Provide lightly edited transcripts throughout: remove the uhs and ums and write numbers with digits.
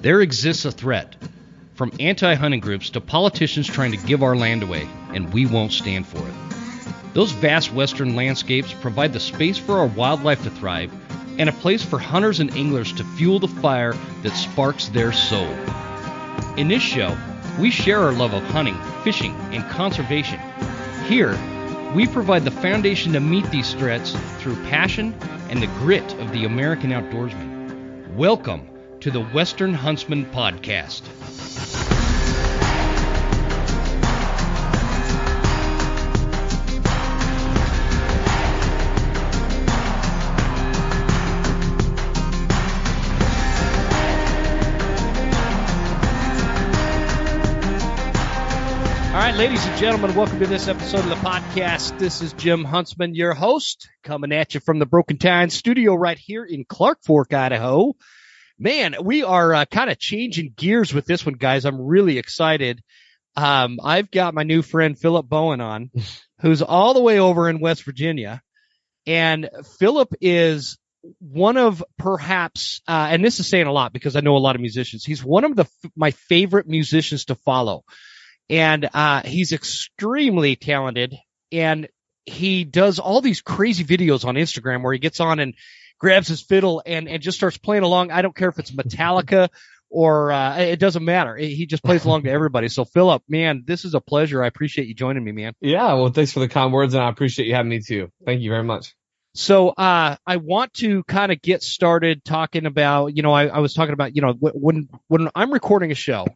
There exists a threat, from anti-hunting groups to politicians trying to give our land away, and we won't stand for it. Those vast western landscapes provide the space for our wildlife to thrive and a place for hunters and anglers to fuel the fire that sparks their soul. In this show, we share our love of hunting, fishing, and conservation. Here, we provide the foundation to meet these threats through passion and the grit of the American outdoorsman. Welcome to the Western Huntsman Podcast. All right, ladies and gentlemen, welcome to this episode of the podcast. This is Jim Huntsman, your host, coming at you from the Broken Tine studio right here in Clark Fork, Idaho. Man, we are kind of changing gears with this one, guys. I'm really excited. I've got my new friend Philip Bowen on, who's all the way over in West Virginia. And Philip is one of perhaps, and this is saying a lot because I know a lot of musicians, he's one of my favorite musicians to follow. And he's extremely talented, and he does all these crazy videos on Instagram where he gets on and grabs his fiddle and just starts playing along. I don't care if it's Metallica or it doesn't matter. He just plays along to everybody. So, Philip, man, this is a pleasure. I appreciate you joining me, man. Yeah, well, thanks for the kind words, and I appreciate you having me too. Thank you very much. So I want to kind of get started talking about, I was talking about, when I'm recording a show,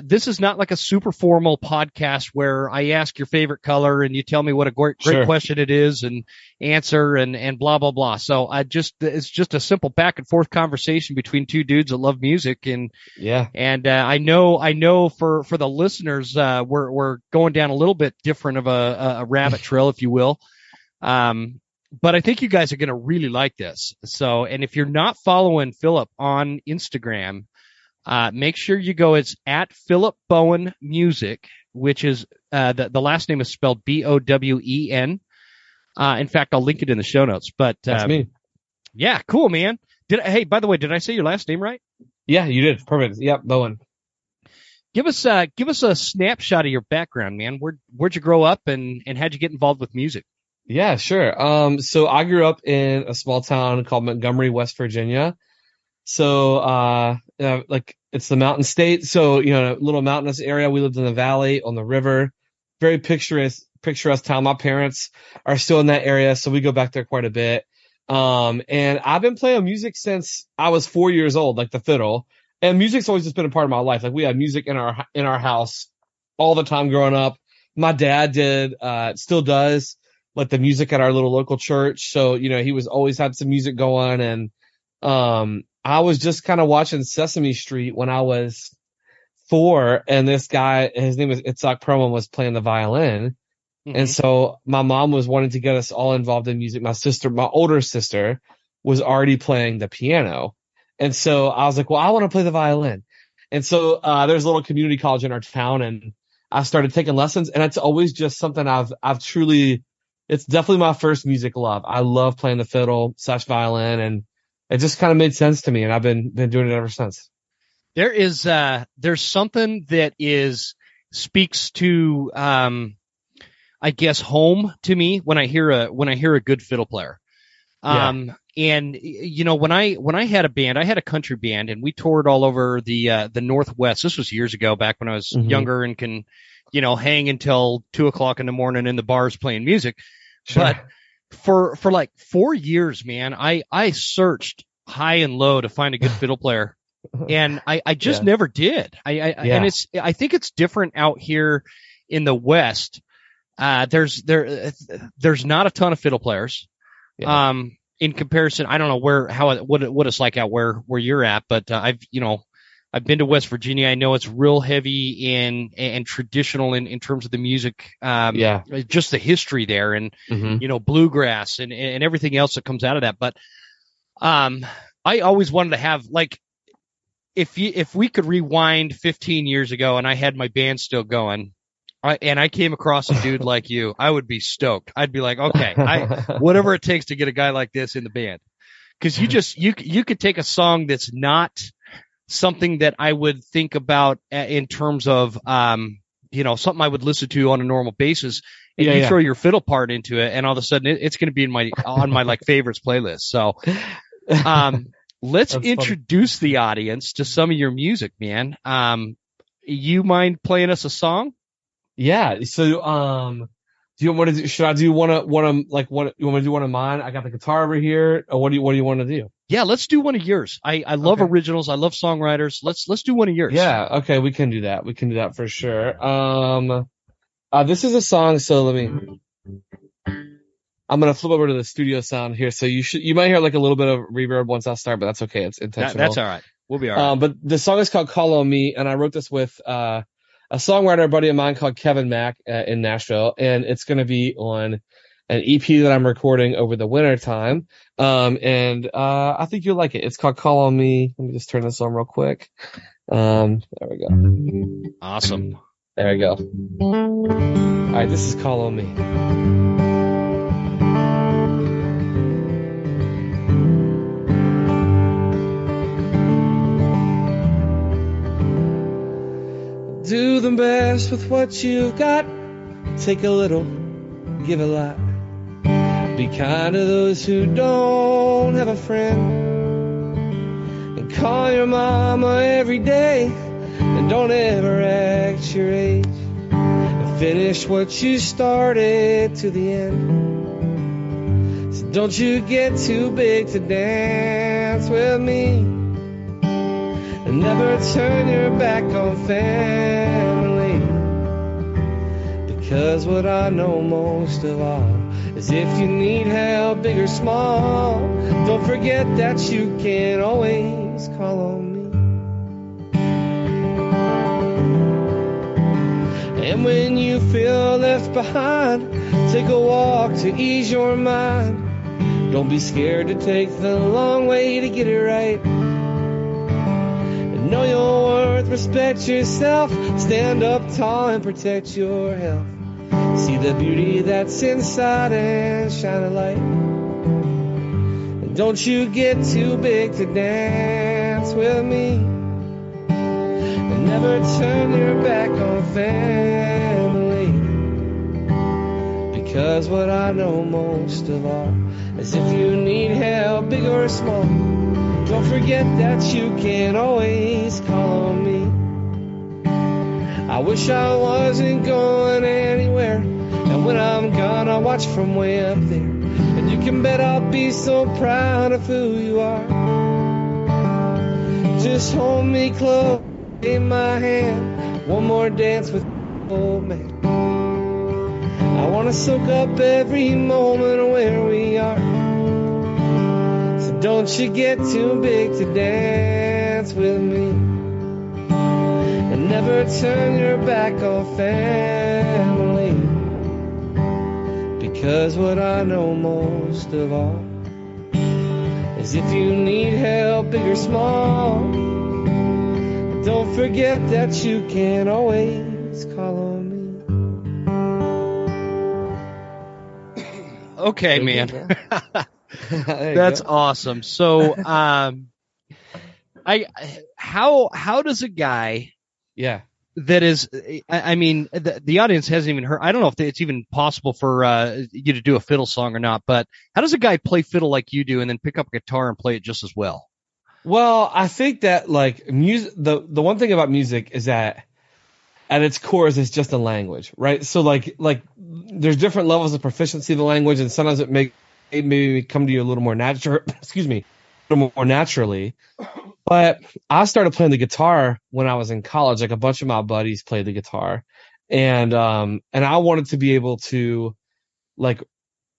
this is not like a super formal podcast where I ask your favorite color and you tell me what a great Sure. question it is and answer and blah, blah, blah. So it's just a simple back and forth conversation between two dudes that love music. And, yeah, and, I know for the listeners, we're going down a little bit different of a rabbit trail, if you will. But I think you guys are going to really like this. So, and if you're not following Philip on Instagram, make sure you go. It's at Philip Bowen Music, which is the last name is spelled Bowen. In fact, I'll link it in the show notes. But that's me. Yeah, cool, man. Hey, by the way, did I say your last name right? Yeah, you did. Perfect. Yep, Bowen. Give us a snapshot of your background, man. Where'd you grow up and how'd you get involved with music? Yeah, sure. So I grew up in a small town called Montgomery, West Virginia. So, it's the mountain state. So, a little mountainous area. We lived in the valley on the river, very picturesque town. My parents are still in that area, so we go back there quite a bit. And I've been playing music since I was 4 years old, like the fiddle. And music's always just been a part of my life. Like we had music in our house all the time growing up. My dad still does, like the music at our little local church. So, he was always had some music going. And, I was just kind of watching Sesame Street when I was 4, and this guy, his name is Itzhak Perlman, was playing the violin. Mm-hmm. And so my mom was wanting to get us all involved in music. My older sister, was already playing the piano. And so I was like, well, I want to play the violin. And so there's a little community college in our town, and I started taking lessons, and it's always just something I've truly, it's definitely my first music love. I love playing the fiddle / violin, and it just kind of made sense to me, and I've been doing it ever since. There's something that speaks to, I guess, home to me when I hear a good fiddle player. Yeah. And when I had a band, I had a country band, and we toured all over the Northwest. This was years ago, back when I was Mm-hmm. younger and can, hang until 2:00 in the morning in the bars playing music. Sure. But for like 4 years, man, I searched high and low to find a good fiddle player, and I just never did. And I think it's different out here in the West. There's not a ton of fiddle players. Yeah. In comparison, I don't know what it's like out where you're at, but I've been to West Virginia. I know it's real heavy and traditional in terms of the music. Just the history there, and mm-hmm. Bluegrass and everything else that comes out of that. But I always wanted to have, like, if we could rewind 15 years ago and I had my band still going, and I came across a dude like you, I would be stoked. I'd be like, okay, whatever it takes to get a guy like this in the band. Cause you could take a song that's not something that I would think about in terms of, something I would listen to on a normal basis. And you throw your fiddle part into it, and all of a sudden it's going to be on my like favorites playlist. So, let's introduce the audience to some of your music, man. You mind playing us a song? Yeah. So, do you want to do? Should I do one of like what you want me to do? One of mine? I got the guitar over here. Or what do you want to do? Yeah, let's do one of yours. I love originals. I love songwriters. Let's do one of yours. Yeah. Okay. We can do that. We can do that for sure. This is a song. So I'm going to flip over to the studio sound here. So you might hear like a little bit of reverb once I start, but that's okay. It's intentional. That's all right. We'll be all right. But the song is called Call on Me, and I wrote this with, a songwriter buddy of mine called Kevin Mack in Nashville. And it's going to be on an EP that I'm recording over the winter time. I think you'll like it. It's called Call on Me. Let me just turn this on real quick. There we go. Awesome. There we go. All right. This is Call on Me. Do the best with what you've got. Take a little, give a lot. Be kind to those who don't have a friend. And call your mama every day. And don't ever act your age. And finish what you started to the end. So don't you get too big to dance with me. And never turn your back on family. Because what I know most of all is if you need help, big or small, don't forget that you can always call on me. And when you feel left behind, take a walk to ease your mind. Don't be scared to take the long way to get it right. Know your worth, respect yourself, stand up tall and protect your health. See the beauty that's inside and shine a light. And don't you get too big to dance with me. And never turn your back on family. Because what I know most of all is if you need help, big or small, don't forget that you can always call on me. I wish I wasn't going anywhere. And when I'm gone, I'll watch from way up there. And you can bet I'll be so proud of who you are. Just hold me close, in my hand. One more dance with old man. I want to soak up every moment where we are. Don't you get too big to dance with me. And never turn your back on family. Because what I know most of all is if you need help, big or small, don't forget that you can always call on me. Okay, man. That's awesome. So, how does a guy, that is, I mean, the audience hasn't even heard. I don't know if it's even possible for you to do a fiddle song or not. But how does a guy play fiddle like you do, and then pick up a guitar and play it just as well? Well, I think that like music, the one thing about music is that at its core is it's just a language, right? So like there's different levels of proficiency of the language, and sometimes it maybe come to you a little more natural, a little more naturally. But I started playing the guitar when I was in college. Like a bunch of my buddies played the guitar, and I wanted to be able to do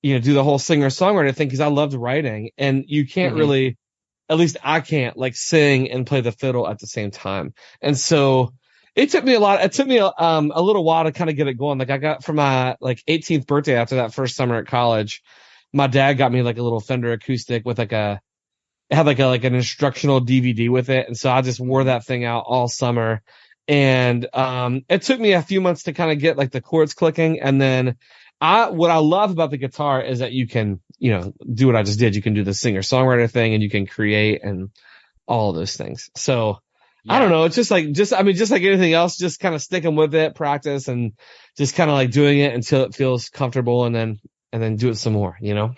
the whole singer-songwriter thing because I loved writing, and you can't really, at least I can't, like sing and play the fiddle at the same time. And so it took me a little while to kind of get it going. Like I got for my 18th birthday after that first summer at college, my dad got me like a little Fender acoustic with it had an instructional DVD with it. And so I just wore that thing out all summer. And it took me a few months to kind of get like the chords clicking. And then what I love about the guitar is that you can, do what I just did. You can do the singer-songwriter thing, and you can create and all of those things. So I don't know. It's just like anything else, just kind of sticking with it, practice, and just kind of like doing it until it feels comfortable, and then do it some more, you know?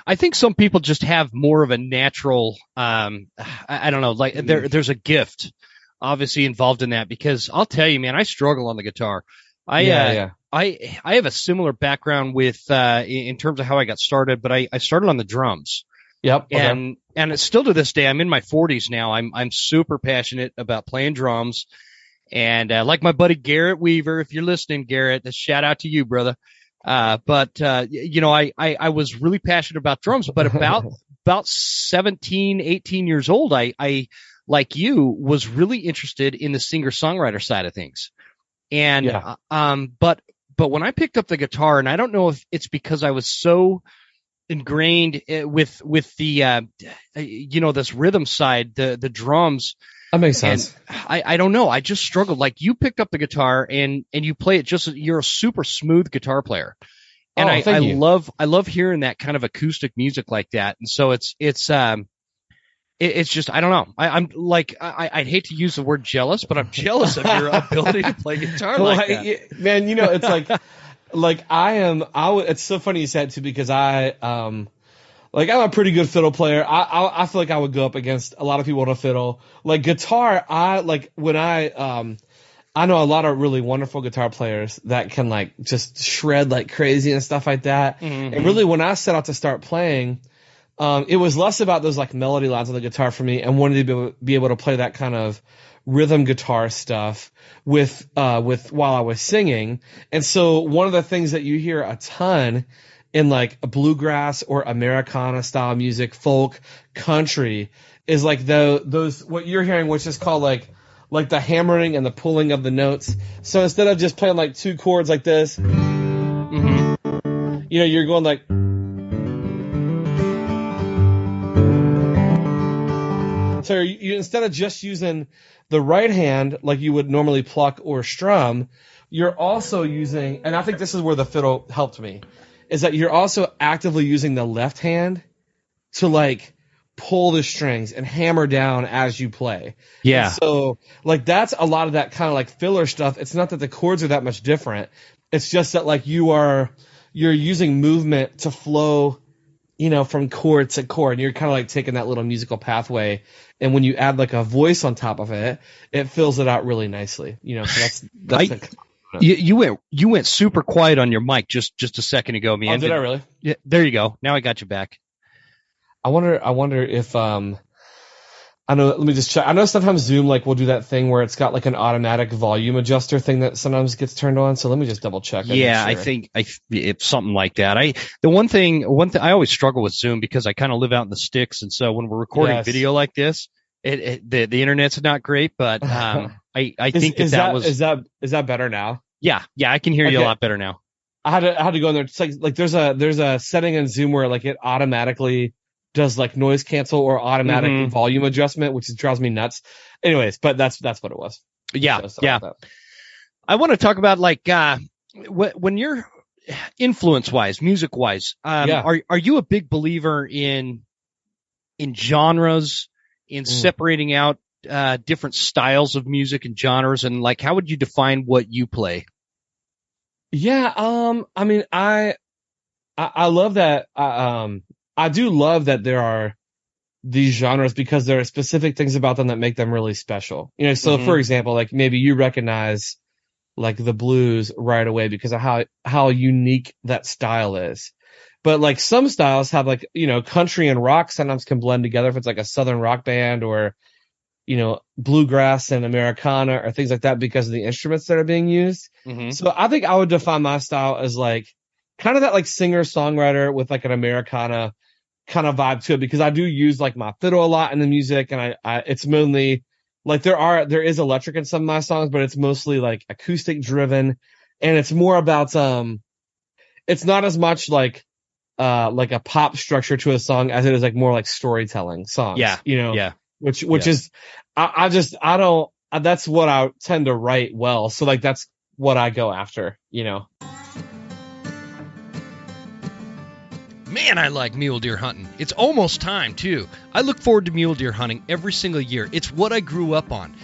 I think some people just have more of a natural, I don't know, like there's a gift obviously involved in that, because I'll tell you, man, I struggle on the guitar. I have a similar background with, in terms of how I got started, but I started on the drums. Yep. And it's still to this day, I'm in my 40s now. I'm super passionate about playing drums. And, like my buddy Garrett Weaver, if you're listening, Garrett, a shout out to you, brother. But you know, I was really passionate about drums, but about 17, 18 years old, I, like you, was really interested in the singer-songwriter side of things. And, but when I picked up the guitar, and I don't know if it's because I was so ingrained with the, you know, this rhythm side, the drums. That makes sense. I don't know. I just struggled. Like, you picked up the guitar and you play it you're a super smooth guitar player. And I love hearing that kind of acoustic music like that. And so it's just, I don't know. I'm like, I'd hate to use the word jealous, but I'm jealous of your ability to play guitar like that. Man, you know, it's like it's so funny you said it too, because I'm a pretty good fiddle player. I feel like I would go up against a lot of people on a fiddle. Like guitar, I know a lot of really wonderful guitar players that can like just shred like crazy and stuff like that. Mm-hmm. And really, when I set out to start playing, it was less about those like melody lines on the guitar for me, and wanted to be able to play that kind of rhythm guitar stuff with while I was singing. And so one of the things that you hear a ton in like a bluegrass or Americana style music, folk, country, is like those what you're hearing, which is called like the hammering and the pulling of the notes. So instead of just playing like two chords like this, you know, you're going like. So you instead of just using the right hand like you would normally pluck or strum, you're also using, and I think this is where the fiddle helped me, is that you're also actively using the left hand to like pull the strings and hammer down as you play. Yeah. And so like that's a lot of that kind of like filler stuff. It's not that the chords are that much different. It's just that like you're using movement to flow, you know, from chord to chord, and you're kind of like taking that little musical pathway. And when you add like a voice on top of it, it fills it out really nicely. You know, so that's you went super quiet on your mic just a second ago, man. Oh, did I really? Yeah, there you go. Now I got you back. I wonder if I know. Let me just check. I know sometimes Zoom like will do that thing where it's got like an automatic volume adjuster thing that sometimes gets turned on. So let me just double check. Yeah, sure. I think it's something like that. The one thing I always struggle with Zoom because I kind of live out in the sticks, and so when we're recording video like this, the internet's not great. But I think is that better now? Yeah, I can hear you a lot better now. I had to go in there. It's like there's a setting in Zoom where like it automatically does like noise cancel or automatic volume adjustment, which drives me nuts. Anyways, but that's what it was. Yeah, so yeah. I want to talk about like when you're influence-wise, music-wise. Are you a big believer in genres, in separating out different styles of music and genres, and like how would you define what you play? Yeah, I mean, I love that. I do love that there are these genres because there are specific things about them that make them really special. You know, so for example, like maybe you recognize like the blues right away because of how unique that style is. But like some styles have like, you know, country and rock sometimes can blend together if it's like a southern rock band or, you know, bluegrass and Americana or things like that because of the instruments that are being used. So I think I would define my style as like kind of that like singer-songwriter with like an Americana kind of vibe to it because I do use like my fiddle a lot in the music, and I it's mainly like there is electric in some of my songs, but it's mostly like acoustic driven, and it's more about it's not as much like a pop structure to a song as it is like more like storytelling songs. Yeah, you know. Yeah. Which is I don't that's what I tend to write well, so like that's what I go after, you know. Man, I like mule deer hunting. It's almost time, too. I look forward to mule deer hunting every single year. It's what I grew up on.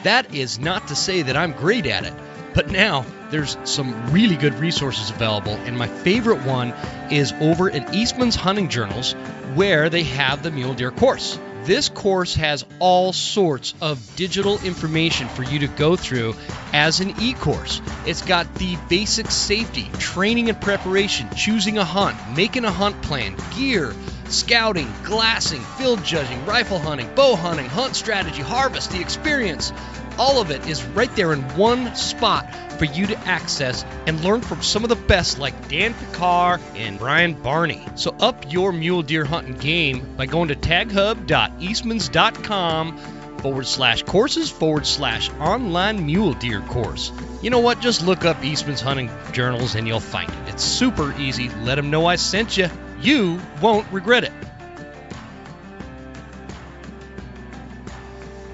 That is not to say that I'm great at it, but now there's some really good resources available, and my favorite one is over at Eastman's Hunting Journals, where they have the mule deer course. This course has all sorts of digital information for you to go through as an e-course. It's got the basic safety, training and preparation, choosing a hunt, making a hunt plan, gear, scouting, glassing, field judging, rifle hunting, bow hunting, hunt strategy, harvest, the experience. All of it is right there in one spot for you to access and learn from some of the best like Dan Picard and Brian Barney. So up your mule deer hunting game by going to taghub.eastmans.com/courses/online mule deer course. You know what? Just look up Eastman's Hunting Journals and you'll find it. It's super easy. Let them know I sent you. You won't regret it.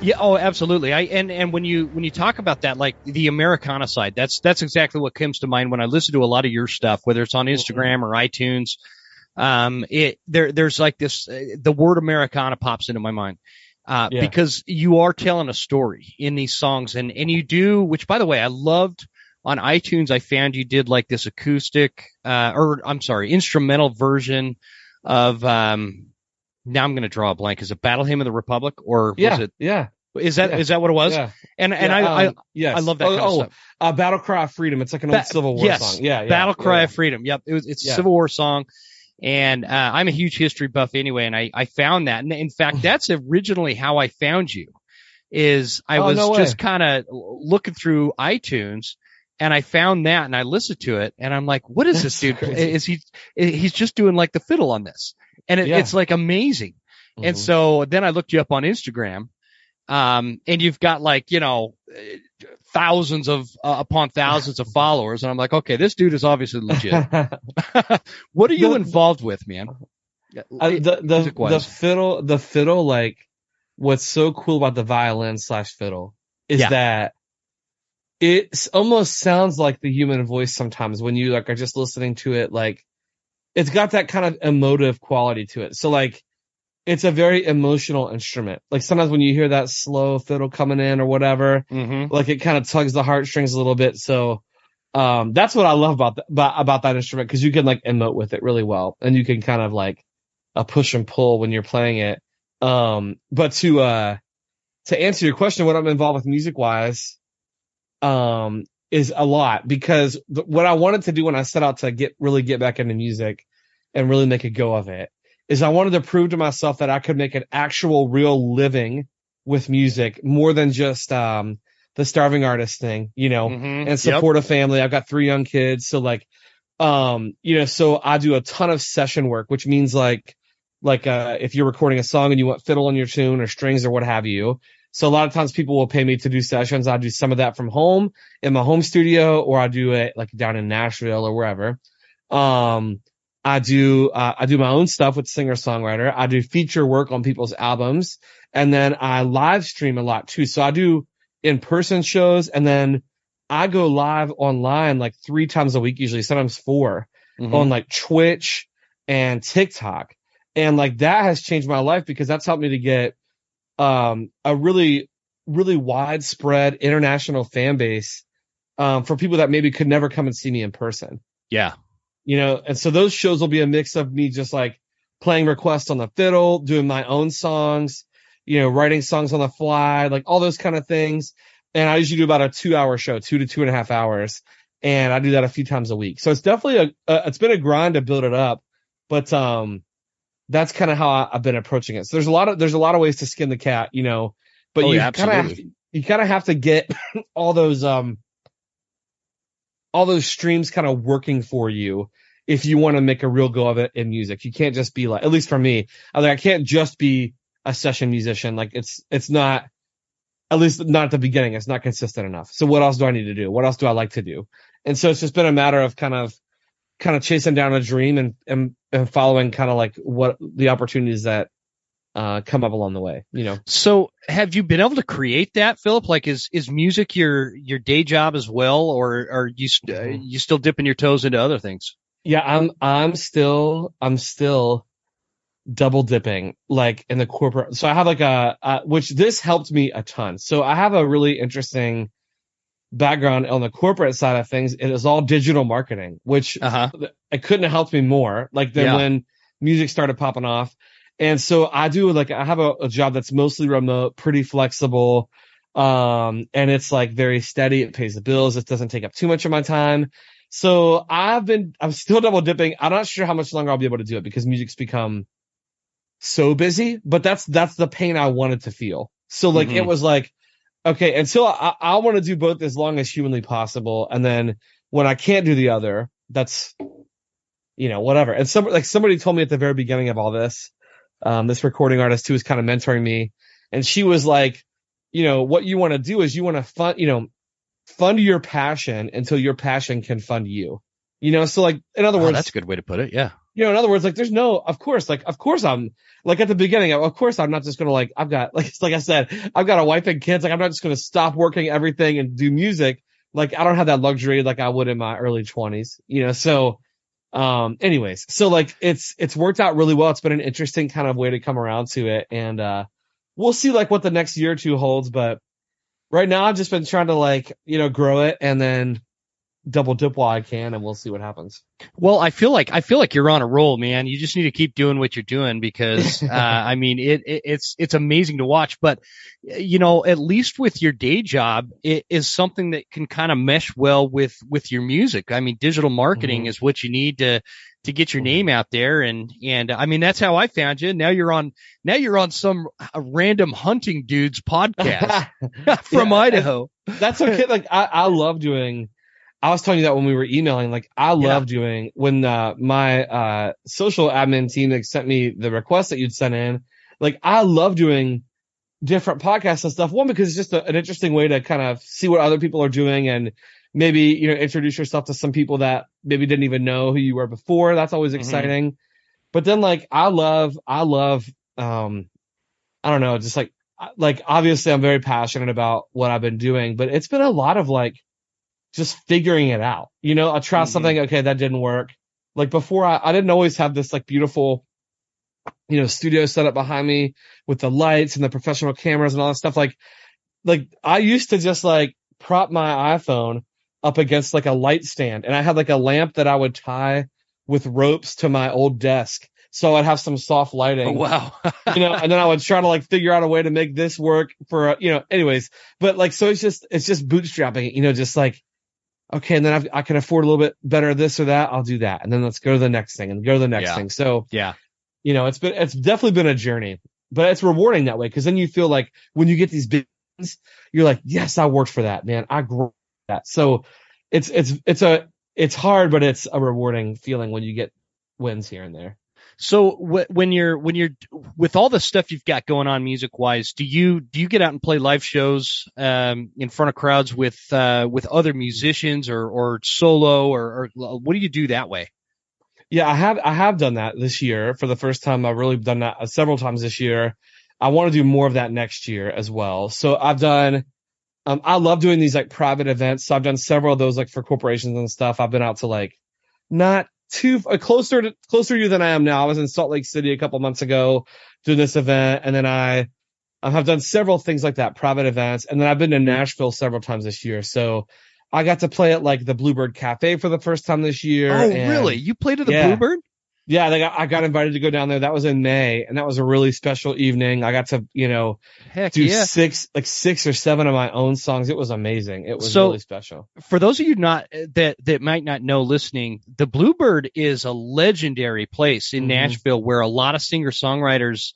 Yeah, oh, absolutely. And when you talk about that, like the Americana side, that's exactly what comes to mind when I listen to a lot of your stuff, whether it's on Instagram or iTunes. There's like this, the word Americana pops into my mind, because you are telling a story in these songs, and you do, which by the way, I loved on iTunes. I found you did like this acoustic, instrumental version of, now I'm going to draw a blank. Is it Battle Hymn of the Republic, or was it? Yeah. Is that what it was? Yeah. I love that kind of stuff. Battle Cry of Freedom. It's like an old Civil War song. Yeah. Battle Cry of Freedom. Yep. It's a Civil War song. And I'm a huge history buff anyway, and I found that. And in fact, that's originally how I found you. I was just kind of looking through iTunes, and I found that, and I listened to it, and I'm like, what is this dude? He's just doing like the fiddle on this. And it's like amazing. Mm-hmm. And so then I looked you up on Instagram, and you've got like, thousands upon thousands of followers. And I'm like, okay, this dude is obviously legit. What are you involved with, man? The fiddle, like what's so cool about the violin/fiddle is that it almost sounds like the human voice sometimes when you like are just listening to it. Like it's got that kind of emotive quality to it. So like, it's a very emotional instrument. Like sometimes when you hear that slow fiddle coming in or whatever, like it kind of tugs the heartstrings a little bit. So, that's what I love about that instrument. Cause you can like emote with it really well, and you can kind of like push and pull when you're playing it. But to answer your question, what I'm involved with music wise, is a lot, because what I wanted to do when I set out to get back into music and really make a go of it is I wanted to prove to myself that I could make an actual real living with music more than just, the starving artist thing, and support a family. I've got 3 young kids. So like, so I do a ton of session work, which means like, if you're recording a song and you want fiddle on your tune or strings or what have you. So a lot of times people will pay me to do sessions. I do some of that from home in my home studio, or I do it like down in Nashville or wherever. I do my own stuff with singer-songwriter. I do feature work on people's albums, and then I live stream a lot too. So I do in-person shows, and then I go live online like 3 times a week, usually, sometimes 4, on like Twitch and TikTok. And like that has changed my life because that's helped me to get a really, really widespread international fan base for people that maybe could never come and see me in person. Yeah. And so those shows will be a mix of me just like playing requests on the fiddle, doing my own songs, writing songs on the fly, like all those kind of things. And I usually do about a 2-hour show, 2 to 2.5 hours. And I do that a few times a week. So it's definitely it's been a grind to build it up, but, that's kind of how I've been approaching it. So there's a lot of ways to skin the cat, but you kind of have to get all those streams kind of working for you if you want to make a real go of it in music. You can't just be like, at least for me, I can't just be a session musician. Like it's not, at least not at the beginning, it's not consistent enough. So what else do I need to do? What else do I like to do? And so it's just been a matter of kind of chasing down a dream and following kind of like what the opportunities that come up along the way, So have you been able to create that, Philip? Like is music your day job as well, or are you still dipping your toes into other things? Yeah, I'm still double dipping like in the corporate. So I have like which this helped me a ton. So I have a really interesting background on the corporate side of things. It is all digital marketing, which it couldn't have helped me more like than when music started popping off. And so I have a job that's mostly remote, pretty flexible. And it's like very steady. It pays the bills. It doesn't take up too much of my time. So I'm still double dipping. I'm not sure how much longer I'll be able to do it because music's become so busy, but that's the pain I wanted to feel. So like, it was like, okay, and so I want to do both as long as humanly possible. And then when I can't do the other, that's, whatever. And somebody told me at the very beginning of all this, this recording artist who was kind of mentoring me, and she was like, what you want to do is you want to fund your passion until your passion can fund you. So like, in other words, that's a good way to put it. Yeah. In other words, like there's no, of course I'm like at the beginning, of course I'm not just going to like, I've got, like I said, I've got a wife and kids. Like I'm not just going to stop working everything and do music. Like I don't have that luxury like I would in my early 20s, so, anyways, so like it's worked out really well. It's been an interesting kind of way to come around to it. And, we'll see like what the next year or two holds. But right now I've just been trying to like, grow it and then double dip while I can, and we'll see what happens. Well, I feel like you're on a roll, man. You just need to keep doing what you're doing because, I mean, it's amazing to watch, but at least with your day job, it is something that can kind of mesh well with your music. I mean, digital marketing is what you need to get your name out there. And I mean, that's how I found you. Now you're on some random hunting dude's podcast from Idaho. That's okay. Like I love doing, I was telling you that when we were emailing, like I love doing when my social admin team like, sent me the request that you'd sent in. Like I love doing different podcasts and stuff. One, because it's just an interesting way to kind of see what other people are doing and maybe, introduce yourself to some people that maybe didn't even know who you were before. That's always exciting. But then like I love I don't know, just like obviously I'm very passionate about what I've been doing, but it's been a lot of like just figuring it out. I try something, okay, that didn't work. Like before I didn't always have this like beautiful, studio set up behind me with the lights and the professional cameras and all that stuff. Like I used to just like prop my iPhone up against like a light stand, and I had like a lamp that I would tie with ropes to my old desk. So I'd have some soft lighting. Oh, wow. And then I would try to like figure out a way to make this work for, anyways, but like, so it's just bootstrapping, just like, okay, and then I can afford a little bit better this or that. I'll do that. And then let's go to the next thing and go to the next thing. So, it's definitely been a journey, but it's rewarding that way. Cause then you feel like when you get these big wins, you're like, yes, I worked for that, man. I grew that. So it's hard, but it's a rewarding feeling when you get wins here and there. So when you're with all the stuff you've got going on music wise, do you get out and play live shows in front of crowds with other musicians or solo or what do you do that way? Yeah, I have done that this year for the first time. I've really done that several times this year. I want to do more of that next year as well. So I've done, I love doing these like private events. So I've done several of those like for corporations and stuff. I've been out to like not too closer to you than I am now. I was in Salt Lake City a couple months ago doing this event, and then I have done several things like that, private events, and then I've been to Nashville several times this year. So I got to play at like the Bluebird Cafe for the first time this year. Oh, really? You played at the Bluebird? Yeah, I got invited to go down there. That was in May, and that was a really special evening. I got to, do 6 or 7 of my own songs. It was amazing. It was really special. For those of you that might not know listening, the Bluebird is a legendary place in Nashville where a lot of singer-songwriters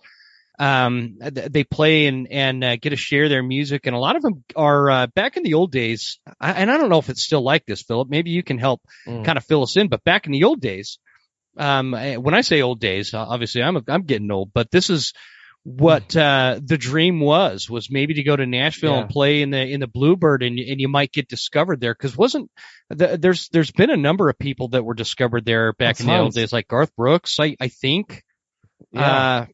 they play and get to share their music, and a lot of them are back in the old days. And I don't know if it's still like this, Philip. Maybe you can help kind of fill us in. But back in the old days. When I say old days, obviously I'm getting old, but this is what the dream was maybe to go to Nashville and play in the Bluebird, and you might get discovered there, because there's been a number of people that were discovered there back in the old days, like Garth Brooks, I think. Go ahead.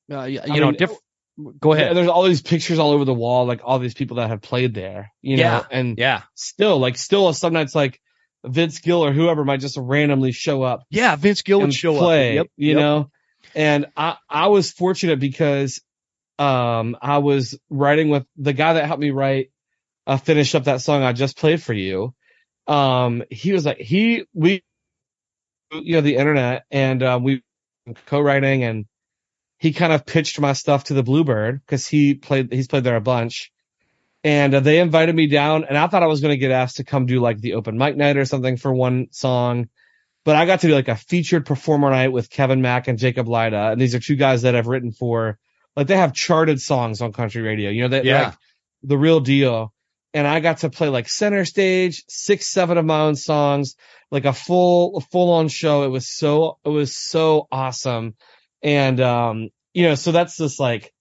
Yeah, there's all these pictures all over the wall, like all these people that have played there, and still some nights like Vince Gill or whoever might just randomly show up. Yeah, Vince Gill would show play, up. You know? And I was fortunate because I was writing with the guy that helped me write finish up that song I just played for you. He was like we the internet, and we co-writing, and he kind of pitched my stuff to the Bluebird because he's played there a bunch. And they invited me down, and I thought I was going to get asked to come do like the open mic night or something for one song. But I got to do like a featured performer night with Kevin Mack and Jacob Lyda. And these are two guys that I've written for, like, they have charted songs on country radio, they're like the real deal. And I got to play like center stage, 6-7 of my own songs, like a full on show. It was so awesome. And, so that's just like,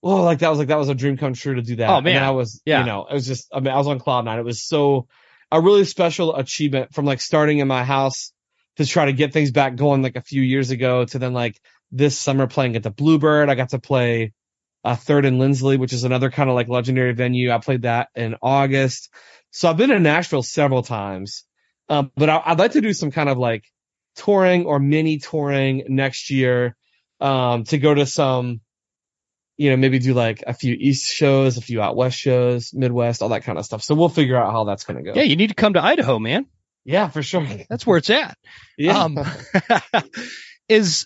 oh, like that was a dream come true to do that. Oh man. And I was, it was just, I was on cloud nine. It was a really special achievement from like starting in my house to try to get things back going like a few years ago to then like this summer playing at the Bluebird. I got to play Third and Lindsley, which is another kind of like legendary venue. I played that in August. So I've been in Nashville several times. But I'd like to do some kind of like touring or mini touring next year, to go to some, maybe do like a few East shows, a few out West shows, Midwest, all that kind of stuff. So we'll figure out how that's going to go. Yeah. You need to come to Idaho, man. Yeah, for sure. That's where it's at. Yeah.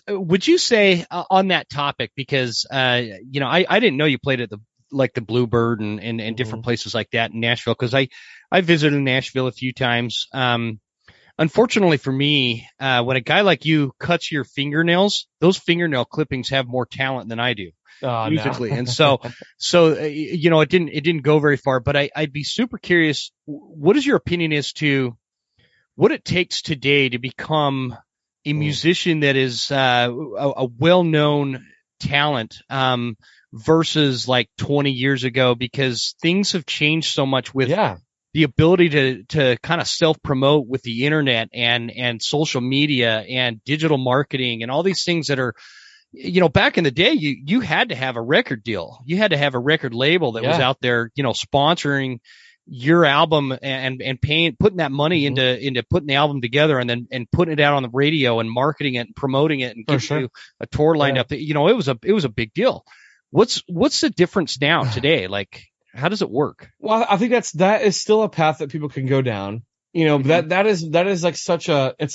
Would you say on that topic, because, I didn't know you played at the Bluebird and different places like that in Nashville. Cause I visited Nashville a few times. Unfortunately for me, when a guy like you cuts your fingernails, those fingernail clippings have more talent than I do. Musically. No. And so, it didn't go very far, but I'd be super curious. What is your opinion as to what it takes today to become a musician that is a well-known talent, versus like 20 years ago, because things have changed so much with the ability to kind of self-promote with the internet and social media and digital marketing and all these things that are, back in the day, you had to have a record deal. You had to have a record label that was out there, sponsoring your album and putting that money into putting the album together and putting it out on the radio and marketing it and promoting it and getting you a tour lined up. It was a big deal. What's the difference now today? Like, how does it work? Well, I think that is still a path that people can go down. That is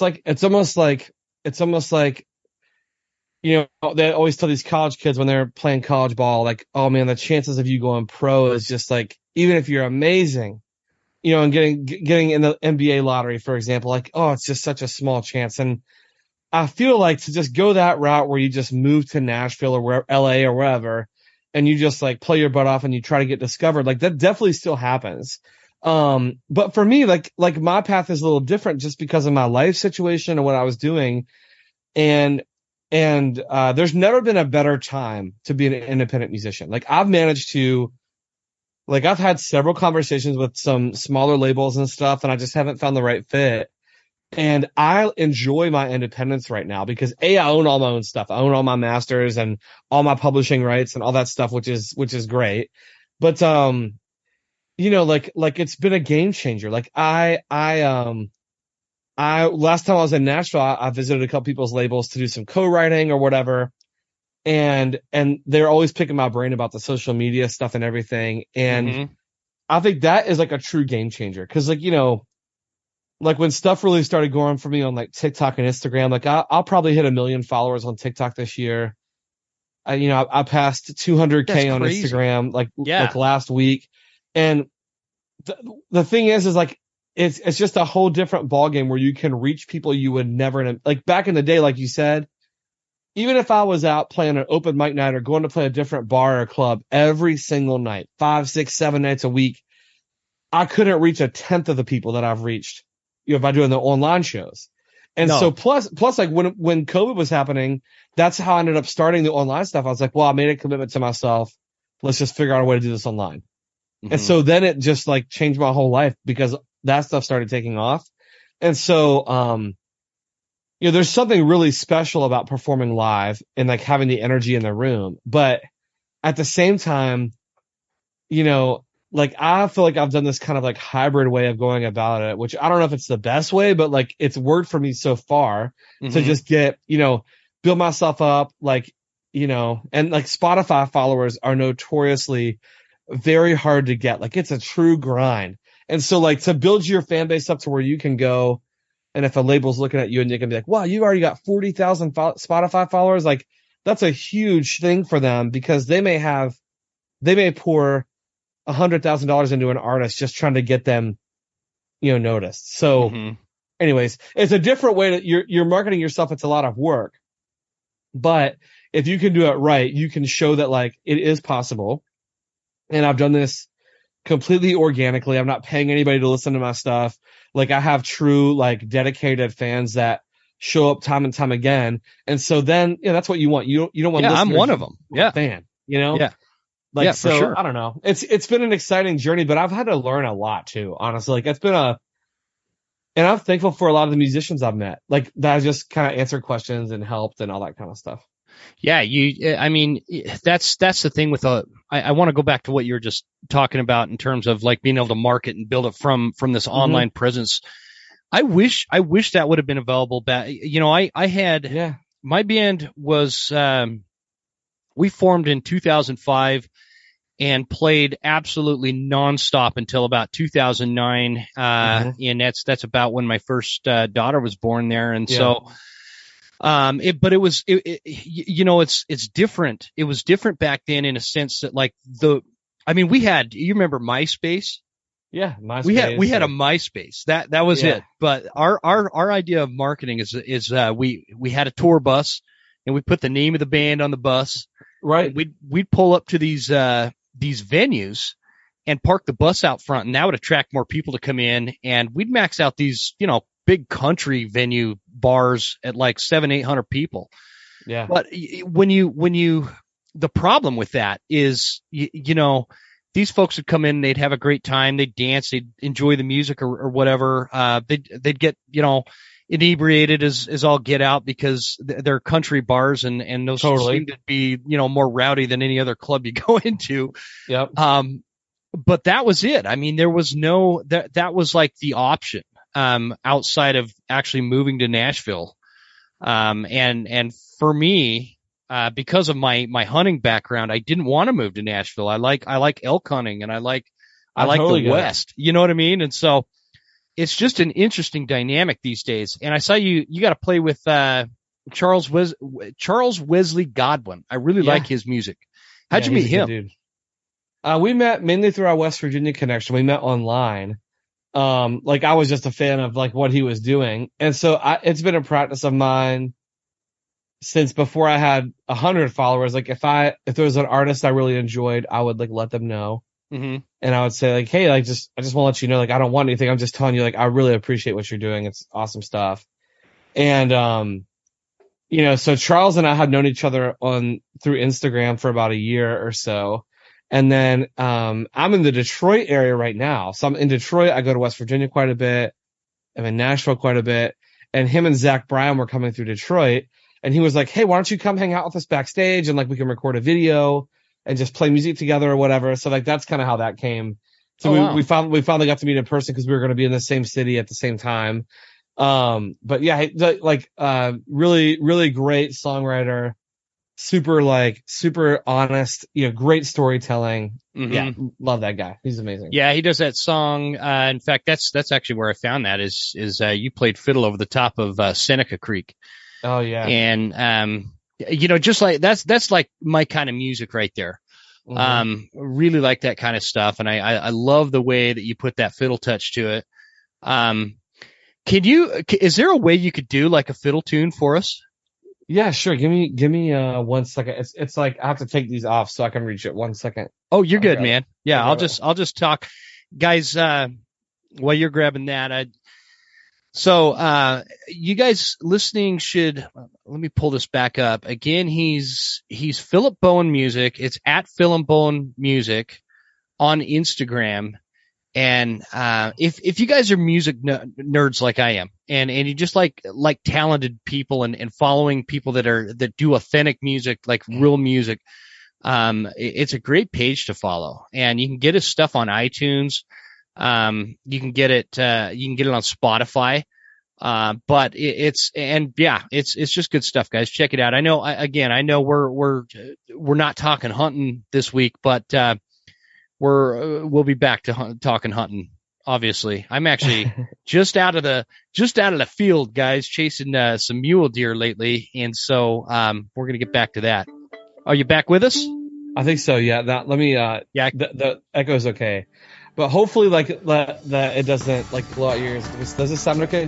like it's almost like they always tell these college kids when they're playing college ball, like, oh man, the chances of you going pro is just like, even if you're amazing, and getting in the NBA lottery, for example, like, oh, it's just such a small chance. And I feel like to just go that route where you just move to Nashville or LA or wherever, and you just like play your butt off and you try to get discovered, like that definitely still happens. But for me, like my path is a little different just because of my life situation and what I was doing. And there's never been a better time to be an independent musician. Like I've had several conversations with some smaller labels and stuff, and I just haven't found the right fit. And I enjoy my independence right now because I own all my own stuff. I own all my masters and all my publishing rights and all that stuff, which is great. But, like it's been a game changer. Like last time I was in Nashville, I visited a couple people's labels to do some co-writing or whatever. And they're always picking my brain about the social media stuff and everything. And I think that is like a true game changer. Cause like when stuff really started going for me on like TikTok and Instagram, like I'll probably hit 1 million followers on TikTok this year. I passed 200K on Instagram, like last week. And the thing is like, it's just a whole different ballgame where you can reach people you would never, like back in the day, like you said, even if I was out playing an open mic night or going to play a different bar or club every single night, 5, 6, 7 nights a week, I couldn't reach 1/10 of the people that I've reached, by doing the online shows. And so plus like when COVID was happening, that's how I ended up starting the online stuff. I was like, well, I made a commitment to myself. Let's just figure out a way to do this online. And so then it just like changed my whole life because that stuff started taking off. And so, there's something really special about performing live and like having the energy in the room. But at the same time, like I feel like I've done this kind of like hybrid way of going about it, which I don't know if it's the best way, but like it's worked for me so far to just get, build myself up, like, and like Spotify followers are notoriously very hard to get. Like, it's a true grind. And so, like, to build your fan base up to where you can go, and if a label's looking at you and you can be like, wow, you've already got 40,000 Spotify followers, like, that's a huge thing for them, because they may pour $100,000 into an artist just trying to get them, noticed. So anyways, it's a different way that you're marketing yourself. It's a lot of work, but if you can do it right, you can show that, like, it is possible. And I've done this completely organically. I'm not paying anybody to listen to my stuff. Like, I have true, like, dedicated fans that show up time and time again. And so then, that's what you want. You don't want. Yeah, I'm one of them. Yeah, fan. Yeah. Like, yeah, so for sure. I don't know. It's been an exciting journey, but I've had to learn a lot too. Honestly, like, and I'm thankful for a lot of the musicians I've met. Like, that just kind of answered questions and helped and all that kind of stuff. Yeah, I mean, that's the thing with I want to go back to what you were just talking about in terms of, like, being able to market and build it from this online presence. I wish that would have been available back. I had my band was we formed in 2005 and played absolutely nonstop until about 2009. And that's about when my first daughter was born there, and so. But it was, it's different. It was different back then in a sense that, like, you remember MySpace? Yeah, MySpace. We had a MySpace. That was it. But our idea of marketing is we had a tour bus, and we put the name of the band on the bus. Right. We'd pull up to these venues and park the bus out front, and that would attract more people to come in, and we'd max out these, big country venue bars at like 700-800 people. Yeah. But when you the problem with that is, these folks would come in, they'd have a great time, they'd dance, they'd enjoy the music or whatever. They'd get, inebriated as all get out, because they're country bars, and those seem to be, more rowdy than any other club you go into. Yep. But that was it. I mean, there was that was like the option. Outside of actually moving to Nashville. And for me, because of my hunting background, I didn't want to move to Nashville. I like elk hunting, and I like totally the West, you know what I mean? And so it's just an interesting dynamic these days. And I saw you got to play with, Charles Wesley Godwin. I really like his music. How'd you meet him? Dude. We met mainly through our West Virginia connection. We met online. Like, I was just a fan of, like, what he was doing. And so it's been a practice of mine since before I had 100 followers. Like, if there was an artist I really enjoyed, I would, like, let them know. And I would say, like, hey, like, I just want to let you know, like, I don't want anything. I'm just telling you, like, I really appreciate what you're doing. It's awesome stuff. And, so Charles and I had known each other through Instagram for about a year or so. And then I'm in the Detroit area right now. So I'm in Detroit. I go to West Virginia quite a bit. I'm in Nashville quite a bit. And him and Zach Bryan were coming through Detroit. And he was like, hey, why don't you come hang out with us backstage, and, like, we can record a video and just play music together or whatever. So, like, that's kind of how that came. So we finally got to meet in person, because we were going to be in the same city at the same time. But yeah, like, really, really great songwriter. Super honest, great storytelling. Yeah, love that guy. He's amazing. Yeah, he does that song. In fact, that's actually where I found that is you played fiddle over the top of Seneca Creek. Oh yeah. And just like that's like my kind of music right there. Really like that kind of stuff, and I love the way that you put that fiddle touch to it. Is there a way you could do, like, a fiddle tune for us? Yeah, sure. Give me 1 second. It's like I have to take these off so I can reach it. 1 second. Oh, you're good, man. Yeah, I'll just talk, guys. While you're grabbing that, so you guys listening should let me pull this back up again. He's Philip Bowen Music. It's at Philip Bowen Music on Instagram. And if you guys are music nerds like I am, and you just like talented people and following people that do authentic music, like real music, it's a great page to follow. And you can get his stuff on iTunes. You can get it on Spotify. It's just good stuff, guys. Check it out. I know we're not talking hunting this week, but we'll be back to talking hunting. Obviously, I'm actually just out of the field, guys, chasing some mule deer lately, and so we're gonna get back to that. Are you back with us? I think so. Yeah. Let me. Yeah. The echo's okay, but hopefully, that it doesn't blow out your ears. Does it sound okay?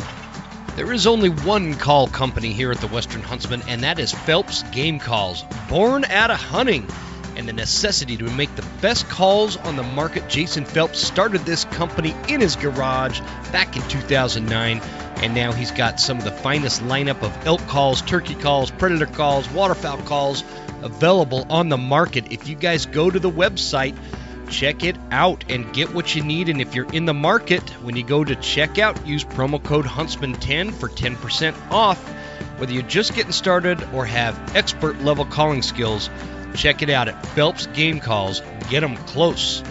There is only one call company here at the Western Huntsman, and that is Phelps Game Calls. Born out of hunting and the necessity to make the best calls on the market, Jason Phelps started this company in his garage back in 2009, and now he's got some of the finest lineup of elk calls, turkey calls, predator calls, waterfowl calls available on the market. If you guys go to the website, check it out and get what you need. And if you're in the market, when you go to checkout, use promo code Huntsman10 for 10% off. Whether you're just getting started or have expert level calling skills, check it out at Phelps Game Calls. Get them close.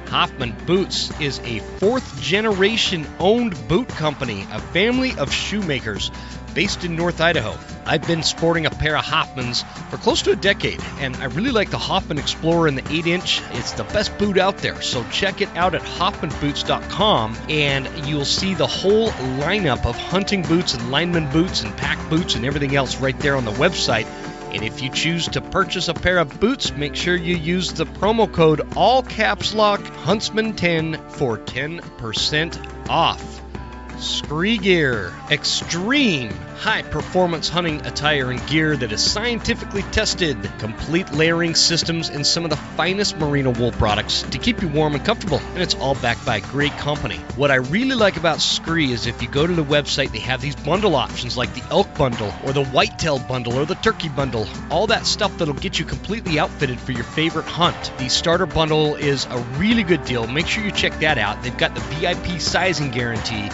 Hoffman Boots is a fourth generation owned boot company, a family of shoemakers based in North Idaho. I've been sporting a pair of Hoffmans for close to a decade, and I really like the Hoffman Explorer in the 8-inch. It's the best boot out there, so check it out at hoffmanboots.com, and you'll see the whole lineup of hunting boots and lineman boots and pack boots and everything else right there on the website. And if you choose to purchase a pair of boots, make sure you use the promo code all caps lock Huntsman10 for 10% off. Scree Gear, extreme high-performance hunting attire and gear that is scientifically tested, complete layering systems, and some of the finest merino wool products to keep you warm and comfortable, and it's all backed by a great company. What I really like about Scree is if you go to the website, they have these bundle options like the elk bundle or the whitetail bundle or the turkey bundle, all that stuff that'll get you completely outfitted for your favorite hunt. The starter bundle is a really good deal. Make sure you check that out. They've got the VIP sizing guarantee,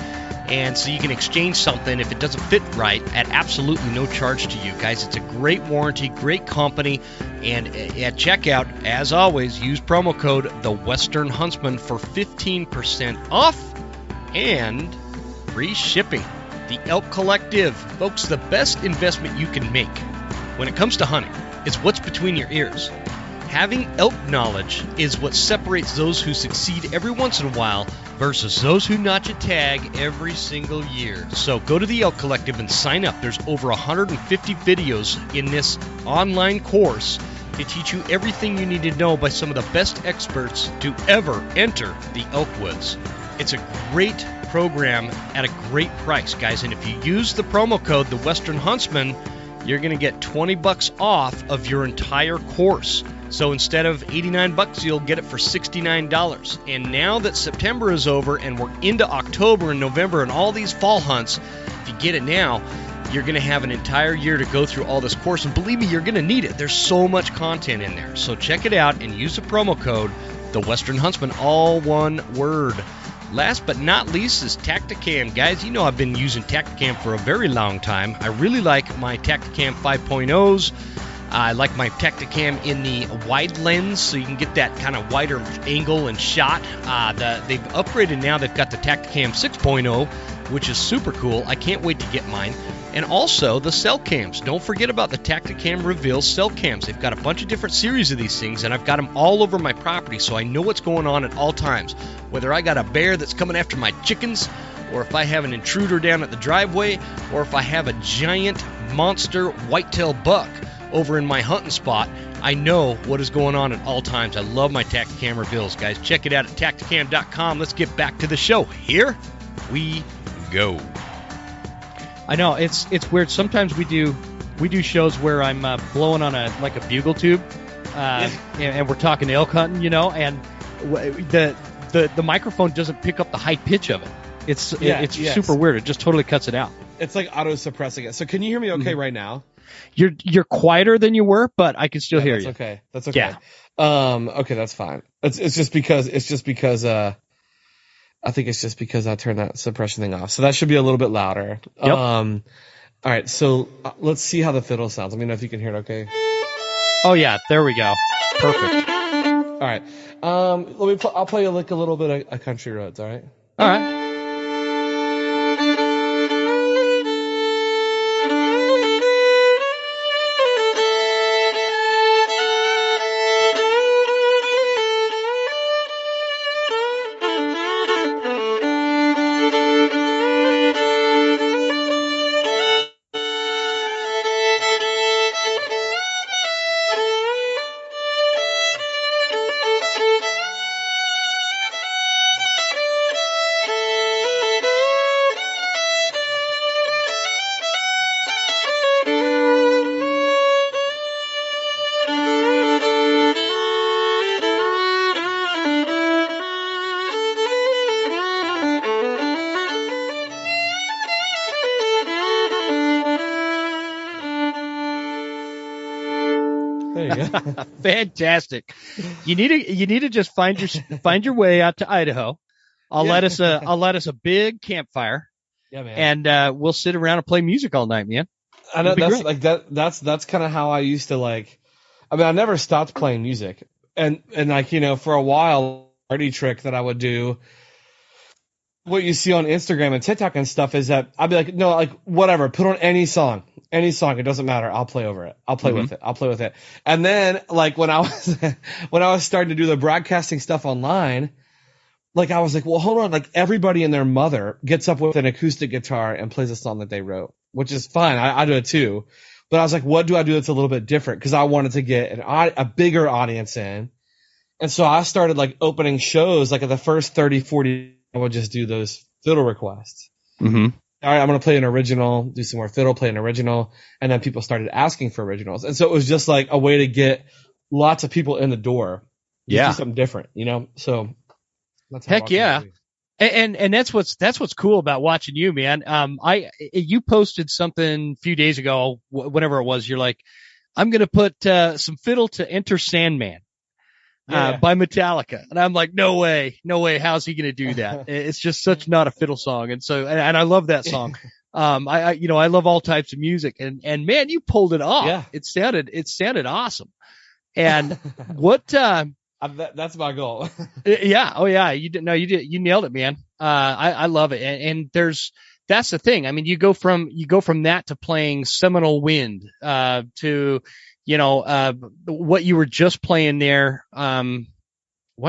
and so you can exchange something if it doesn't fit right at absolutely no charge to you. Guys, it's a great warranty, great company, and at checkout, as always, use promo code The Western Huntsman for 15% off and free shipping. The Elk Collective, folks, the best investment you can make when it comes to hunting is what's between your ears. Having elk knowledge is what separates those who succeed every once in a while versus those who notch a tag every single year. So go to the Elk Collective and sign up. There's over 150 videos in this online course to teach you everything you need to know by some of the best experts to ever enter the elk woods. It's a great program at a great price, guys. And if you use the promo code, The Western Huntsman, you're going to get $20 off of your entire course. So instead of $89, you'll get it for $69. And now that September is over and we're into October and November and all these fall hunts, if you get it now, you're going to have an entire year to go through all this course. And believe me, you're going to need it. There's so much content in there. So check it out and use the promo code, The Western Huntsman, all one word. Last but not least is Tacticam. Guys, you know I've been using Tacticam for a very long time. I really like my Tacticam 5.0s. I like my Tacticam in the wide lens, so you can get that kind of wider angle and shot. They've upgraded now. They've got the Tacticam 6.0, which is super cool. I can't wait to get mine. And also the cell cams. Don't forget about the Tacticam Reveal cell cams. They've got a bunch of different series of these things, and I've got them all over my property, so I know what's going on at all times. Whether I got a bear that's coming after my chickens, or if I have an intruder down at the driveway, or if I have a giant monster whitetail buck over in my hunting spot, I know what is going on at all times. I love my Tacticam Reveals, guys. Check it out at tacticam.com. Let's get back to the show. Here we go. I know it's weird. Sometimes we do shows where I'm blowing on a bugle tube, and we're talking elk hunting, and the microphone doesn't pick up the high pitch of it. It's super weird. It just totally cuts it out. It's like auto suppressing it. So can you hear me okay right now? You're quieter than you were, but I can still hear you. Okay. That's okay. Yeah. Okay, that's fine. It's just because I think it's just because I turned that suppression thing off. So that should be a little bit louder. Yep. All right, so let's see how the fiddle sounds. Let me know if you can hear it okay. Oh yeah, there we go. Perfect. All right. I'll play a little bit of Country Roads, all right? All right. Fantastic. You need to just find your way out to Idaho. I'll let us a big campfire. Yeah, man. And we'll sit around and play music all night, man. I know that's great. Like that's kind of how I used to like. I mean, I never stopped playing music, and like for a while, party trick that I would do. What you see on Instagram and TikTok and stuff is that I'd be like, no, like whatever, put on any song, it doesn't matter. I'll play over it. I'll play with it. And then like when I was starting to do the broadcasting stuff online, like I was like, well, hold on, like everybody and their mother gets up with an acoustic guitar and plays a song that they wrote, which is fine. I do it too. But I was like, what do I do that's a little bit different? Because I wanted to get a bigger audience in. And so I started like opening shows, like at the first 30, 40, I would just do those fiddle requests. Mm-hmm. All right, I'm going to play an original, do some more fiddle, play an original. And then people started asking for originals. And so it was just like a way to get lots of people in the door. Yeah. Do something different, So that's how heck yeah. And that's what's cool about watching you, man. You posted something a few days ago, whenever it was, you're like, I'm going to put some fiddle to Enter Sandman. By Metallica. And I'm like, no way. How's he going to do that? It's just such not a fiddle song. And so, and I love that song. I love all types of music and man, you pulled it off. Yeah. It sounded awesome. And what, that's my goal. Yeah. Oh yeah. You nailed it, man. I love it. And that's the thing. I mean, you go from that to playing Seminole Wind, to, what you were just playing there. Why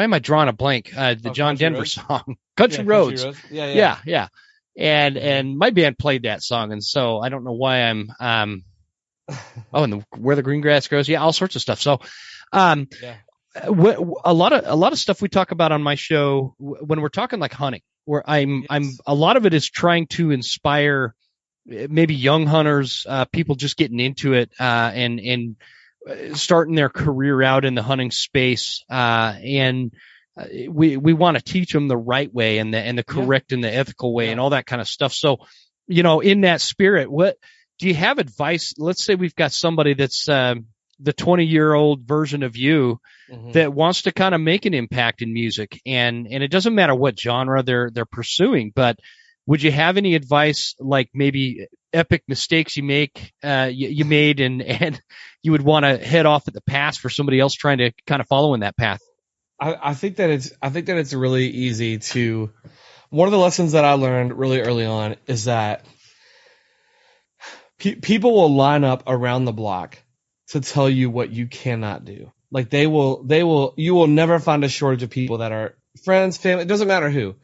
am I drawing a blank? The John Denver song, Country Roads. Yeah. And my band played that song. And so I don't know why I'm, and Where the Green Grass Grows. Yeah. All sorts of stuff. So, a lot of stuff we talk about on my show when we're talking like hunting, where I'm a lot of it is trying to inspire maybe young hunters, people just getting into it, and starting their career out in the hunting space. And we want to teach them the right way and the correct and the ethical way and all that kind of stuff. So, in that spirit, what do you have advice? Let's say we've got somebody that's, the 20-year-old version of you that wants to kind of make an impact in music, and it doesn't matter what genre they're pursuing, but would you have any advice, like maybe epic mistakes you made and you would want to head off at the pass for somebody else trying to kind of follow in that path? I think that it's really easy to, one of the lessons that I learned really early on is that people will line up around the block to tell you what you cannot do. Like you will never find a shortage of people that are friends, family, it doesn't matter who.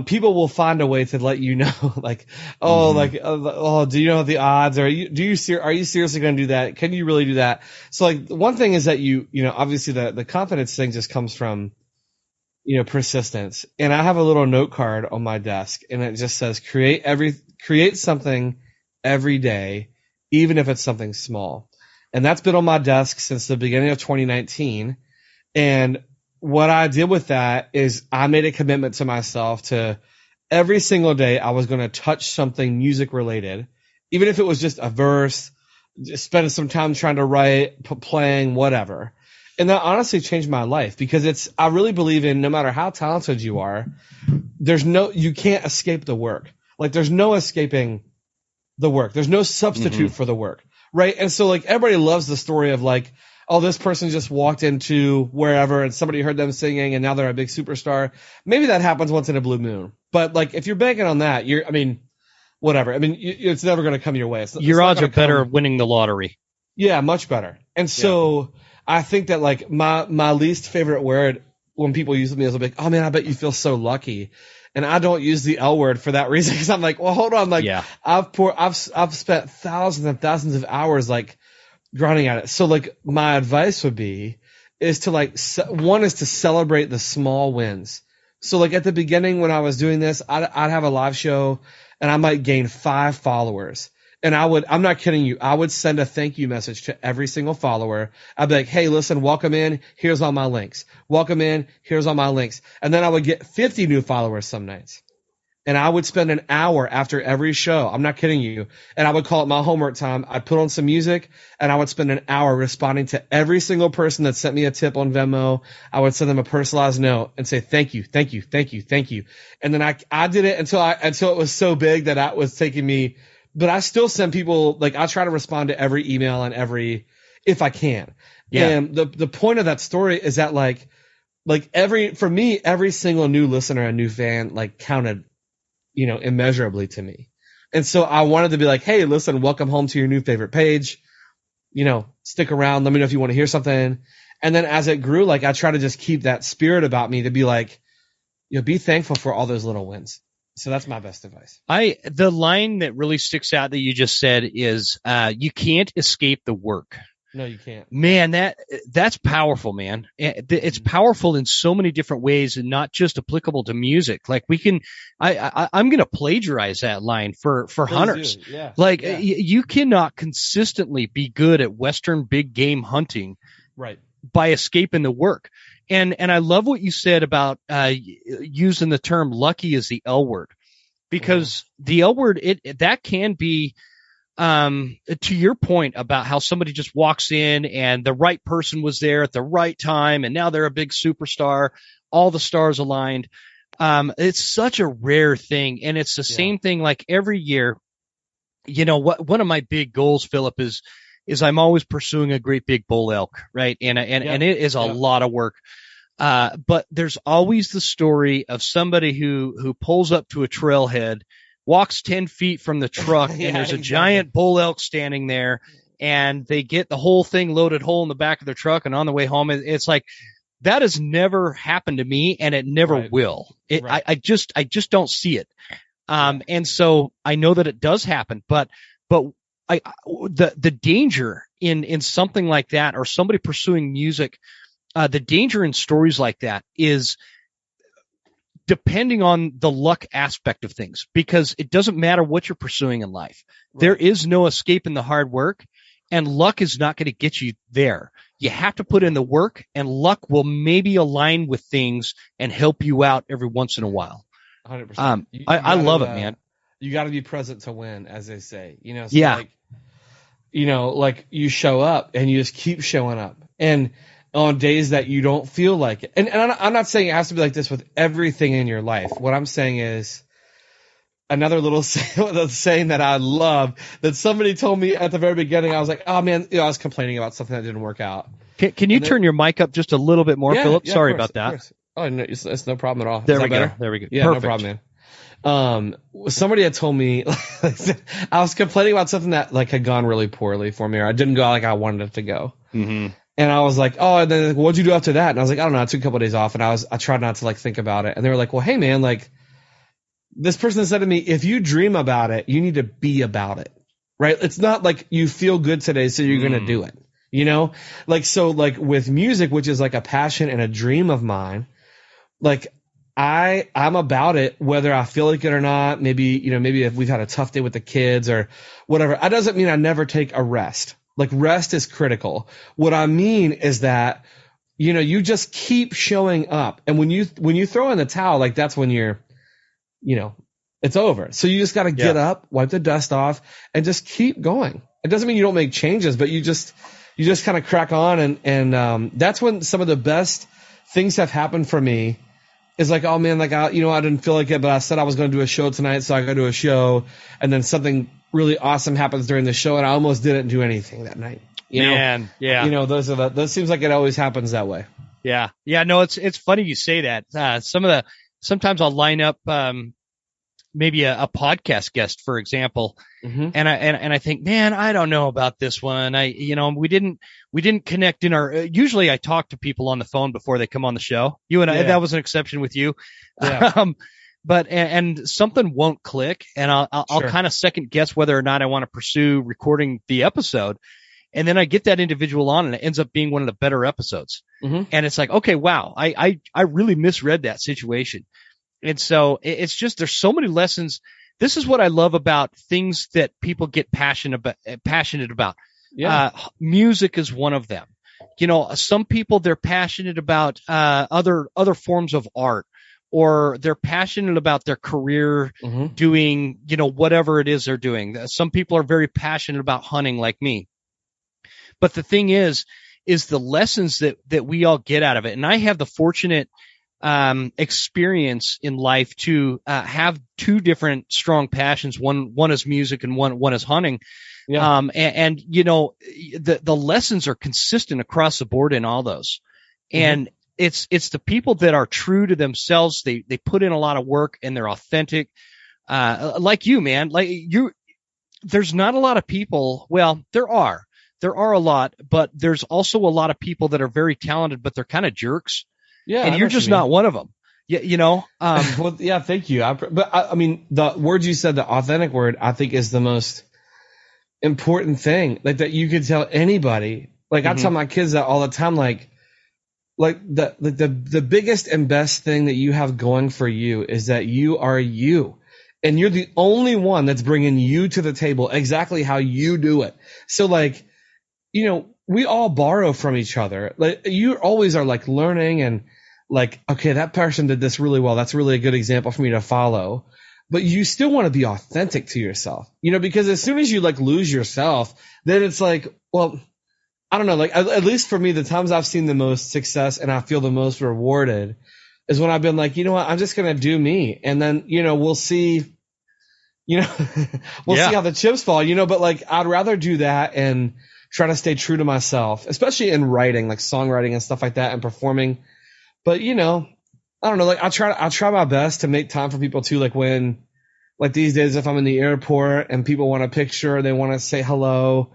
People will find a way to let you know, like, do you know the odds? Or are you seriously going to do that? Can you really do that? So like one thing is that obviously the confidence thing just comes from, persistence. And I have a little note card on my desk and it just says, create something every day, even if it's something small. And that's been on my desk since the beginning of 2019. And what I did with that is I made a commitment to myself to every single day I was going to touch something music related, even if it was just a verse, just spending some time trying to write, playing, whatever. And that honestly changed my life because I really believe in no matter how talented you are, you can't escape the work. Like there's no escaping the work. There's no substitute for the work. Right. And so like everybody loves the story of like, oh, this person just walked into wherever and somebody heard them singing and now they're a big superstar. Maybe that happens once in a blue moon. But like if you're banking on that, whatever. It's never going to come your way. Your odds are better of winning the lottery. Yeah, much better. And so I think that like my least favorite word when people use me is like, oh man, I bet you feel so lucky. And I don't use the L word for that reason because I'm like, well, hold on. Like I've spent thousands and thousands of hours like grinding at it. So like my advice would be is to like, one is to celebrate the small wins. So like at the beginning when I was doing this, I'd have a live show and I might gain 5 followers. And I'm not kidding you, I would send a thank you message to every single follower. I'd be like, hey, listen, welcome in. Here's all my links. Welcome in. Here's all my links. And then I would get 50 new followers some nights. And I would spend an hour after every show. I'm not kidding you. And I would call it my homework time. I'd put on some music and I would spend an hour responding to every single person that sent me a tip on Venmo. I would send them a personalized note and say, thank you, thank you, thank you, thank you. And then I did it until it was so big that that was taking me, but I still send people, like, I try to respond to every email and if I can. Yeah. And the point of that story is that for me, every single new listener, a new fan, like, counted, immeasurably to me. And so I wanted to be like, hey, listen, welcome home to your new favorite page. Stick around. Let me know if you want to hear something. And then as it grew, like, I try to just keep that spirit about me to be like, be thankful for all those little wins. So that's my best advice. The line that really sticks out that you just said is, you can't escape the work. No, you can't. Man, that's powerful, man. It's powerful in so many different ways and not just applicable to music. Like, I'm going to plagiarize that line for hunters. Yeah. Like, you cannot consistently be good at Western big game hunting. Right. By escaping the work. And I love what you said about, using the term lucky as the L word, because the L word, that can be, to your point about how somebody just walks in and the right person was there at the right time and now they're a big superstar, all the stars aligned. It's such a rare thing. And it's the same thing, like, every year, one of my big goals, Philip, is I'm always pursuing a great big bull elk, right? And it is a lot of work. But there's always the story of somebody who pulls up to a trailhead, walks 10 feet from the truck, and there's a giant bull elk standing there, and they get the whole thing loaded whole in the back of their truck, and on the way home, it's like, that has never happened to me, and it never will. I just don't see it. And so I know that it does happen, but the danger in something like that, or somebody pursuing music, the danger in stories like that is depending on the luck aspect of things, because it doesn't matter what you're pursuing in life. Right. There is no escaping the hard work, and luck is not going to get you there. You have to put in the work, and luck will maybe align with things and help you out every once in a while. 100%. I love it, man. You got to be present to win, as they say. Like you show up and you just keep showing up, and on days that you don't feel like it. And I'm not saying it has to be like this with everything in your life. What I'm saying is another little saying that I love that somebody told me at the very beginning. I was like, oh man, I was complaining about something that didn't work out. Can you turn your mic up just a little bit more, Philip? Sorry about that. Oh, no, it's no problem at all. There we go. There we go. Yeah, perfect. No problem, man. Somebody had told me, I was complaining about something that had gone really poorly for me, or I didn't go like I wanted it to go. Mm-hmm. And I was like, oh, and then what'd you do after that? And I was like, I don't know. I took a couple of days off, and I tried not to think about it. And they were like, well, hey man, this person said to me, if you dream about it, you need to be about it, right? It's not like you feel good today, so you're going to do it, So with music, which is a passion and a dream of mine, I'm about it, whether I feel like it or not. Maybe if we've had a tough day with the kids or whatever, that doesn't mean I never take a rest. Rest is critical. What I mean is that, you just keep showing up. And when you throw in the towel, that's when you're, it's over. So you just got to get up, wipe the dust off, and just keep going. It doesn't mean you don't make changes, but you just kind of crack on. And that's when some of the best things have happened for me. Is oh man, I didn't feel like it, but I said I was going to do a show tonight, so I go to a show, and then something really awesome happens during the show, and I almost didn't do anything that night. Yeah. Those seems like it always happens that way. Yeah. No, it's funny you say that. Sometimes I'll line up, maybe a podcast guest, for example, and I think, man, I don't know about this one. We didn't connect in our. Usually, I talk to people on the phone before they come on the show. You and I, that was an exception with you. Yeah. But something won't click, and I'll kind of second guess whether or not I want to pursue recording the episode. And then I get that individual on, and it ends up being one of the better episodes. And it's like, okay, wow, I really misread that situation. And so it's just, there's so many lessons. This is what I love about things that people get passionate about. Yeah. Music is one of them. Some people, they're passionate about other forms of art, or they're passionate about their career doing, whatever it is they're doing. Some people are very passionate about hunting like me. But the thing is the lessons that we all get out of it. And I have the fortunate experience in life to have two different strong passions. One is music and one is hunting. Yeah. The lessons are consistent across the board in all those. And it's the people that are true to themselves. They put in a lot of work and they're authentic. Like you, man, there's not a lot of people. Well, there are a lot, but there's also a lot of people that are very talented, but they're kind of jerks. Yeah. And you're just not one of them. Yeah. Well, yeah, thank you. I mean, the word you said, the authentic word, I think is the most important thing, like that you could tell anybody. Like I tell my kids that all the time, like the biggest and best thing that you have going for you is that you are you. And you're the only one that's bringing you to the table exactly how you do it. So like, we all borrow from each other. Like you always are like learning and like, okay, that person did this really well. That's really a good example for me to follow. But you still want to be authentic to yourself, because as soon as you like lose yourself, then it's like, well, I don't know, like at least for me, the times I've seen the most success and I feel the most rewarded is when I've been like, you know what, I'm just going to do me. And then, we'll see, see how the chips fall, but like, I'd rather do that and try to stay true to myself, especially in writing, like songwriting and stuff like that and performing. But, I don't know, like I'll try my best to make time for people too. Like when, like these days, if I'm in the airport and people want a picture, they want to say hello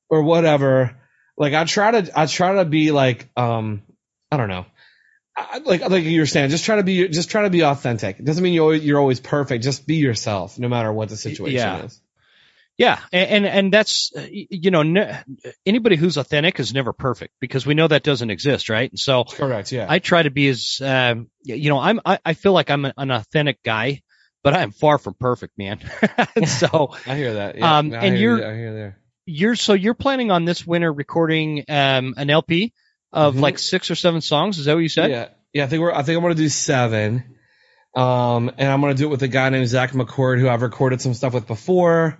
or whatever. Like I try to be like, I don't know. Like you were saying, just try to be authentic. It doesn't mean you're always perfect. Just be yourself, no matter what the situation is. Yeah. And that's, anybody who's authentic is never perfect because we know that doesn't exist. Right. And so correct. Yeah. I try to be as, I feel like I'm an authentic guy, but I'm far from perfect, man. So I hear that. Yeah. And I hear you're planning on this winter recording, an LP of like 6 or 7 songs. Is that what you said? Yeah. Yeah. I think I'm going to do 7. And I'm going to do it with a guy named Zach McCord, who I've recorded some stuff with before.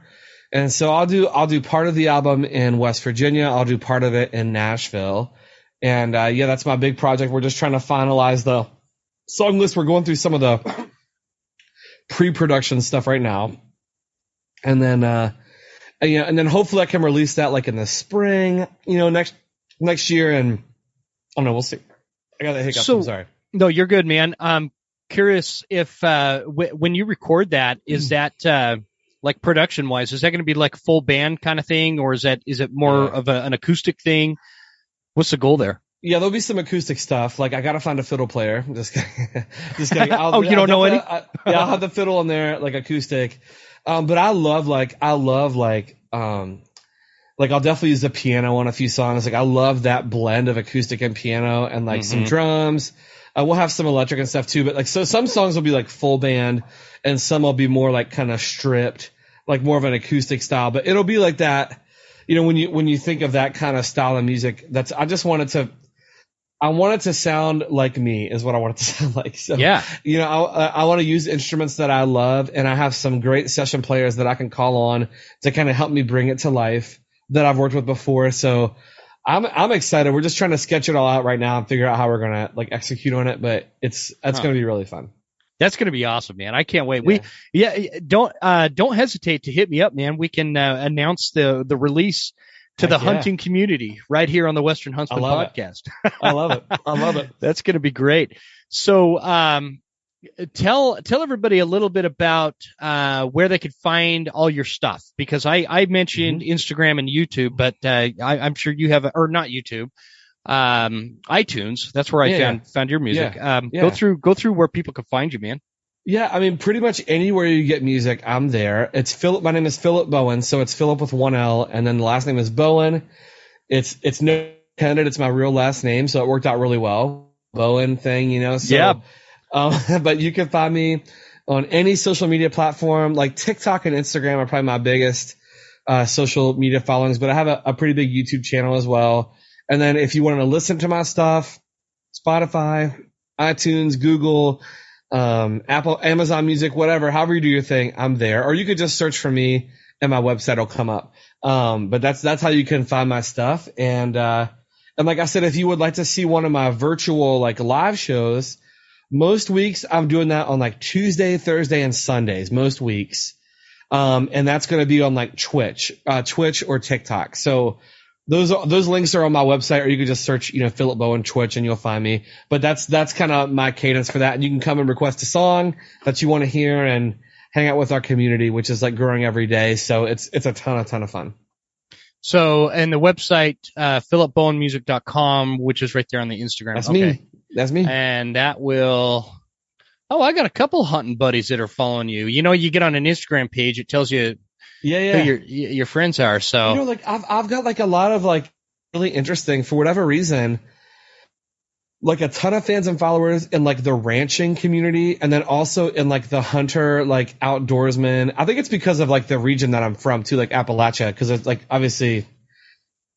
And so I'll do part of the album in West Virginia. I'll do part of it in Nashville. And, that's my big project. We're just trying to finalize the song list. We're going through some of the pre-production stuff right now. And then, and then hopefully I can release that like in the spring, next year. And I don't know, we'll see. I got that hiccup. I'm sorry. No, you're good, man. I'm curious if, when you record that, is that, like production wise, is that going to be like full band kind of thing, or is it more of an acoustic thing? What's the goal there? Yeah, there'll be some acoustic stuff. Like I got to find a fiddle player. Just kidding. You don't know any? I'll have the fiddle in there, like acoustic. But I love I'll definitely use the piano on a few songs. Like I love that blend of acoustic and piano and like some drums. We'll have some electric and stuff too, but like, so some songs will be like full band and some will be more like kind of stripped, like more of an acoustic style, but it'll be like that. When you think of that kind of style of music, I want it to sound like me is what I want it to sound like. So, yeah, I want to use instruments that I love, and I have some great session players that I can call on to kind of help me bring it to life that I've worked with before. So I'm excited. We're just trying to sketch it all out right now and figure out how we're going to like execute on it, but it's going to be really fun. That's going to be awesome, man. I can't wait. Don't hesitate to hit me up, man. We can announce the release to the hunting community right here on the Western Huntsman podcast. I love it. That's going to be great. So, tell everybody a little bit about where they could find all your stuff, because I mentioned Instagram and YouTube, but I'm sure you have, or not YouTube, iTunes. That's where I found your music. Go through where people can find you, man. Yeah, I mean, pretty much anywhere you get music, I'm there. It's Philip. My name is Philip Bowen, so it's Philip with 1 L, and then the last name is Bowen. It's no intended. It's my real last name, so it worked out really well. Bowen thing, So, yeah. But you can find me on any social media platform, like TikTok and Instagram are probably my biggest social media followings. But I have a pretty big YouTube channel as well. And then if you want to listen to my stuff, Spotify, iTunes, Google. Apple, Amazon Music, whatever, however you do your thing, I'm there. Or you could just search for me and my website will come up. But that's how you can find my stuff. And like I said, if you would like to see one of my virtual like live shows, most weeks I'm doing that on like Tuesday, Thursday, and Sundays, most weeks. And that's going to be on like Twitch or TikTok. So those links are on my website, or you can just search, Philip Bowen Twitch and you'll find me. But that's kind of my cadence for that. And you can come and request a song that you want to hear and hang out with our community, which is like growing every day. So it's a ton of fun. So, and the website, philipbowenmusic.com, which is right there on the Instagram. That's me. And that will, I got a couple hunting buddies that are following you. You get on an Instagram page, it tells you who your friends are. So, like I've got like a lot of like really interesting, for whatever reason, like a ton of fans and followers in like the ranching community, and then also in like the hunter, like outdoorsman. I think it's because of like the region that I'm from too, like Appalachia, because it's like obviously,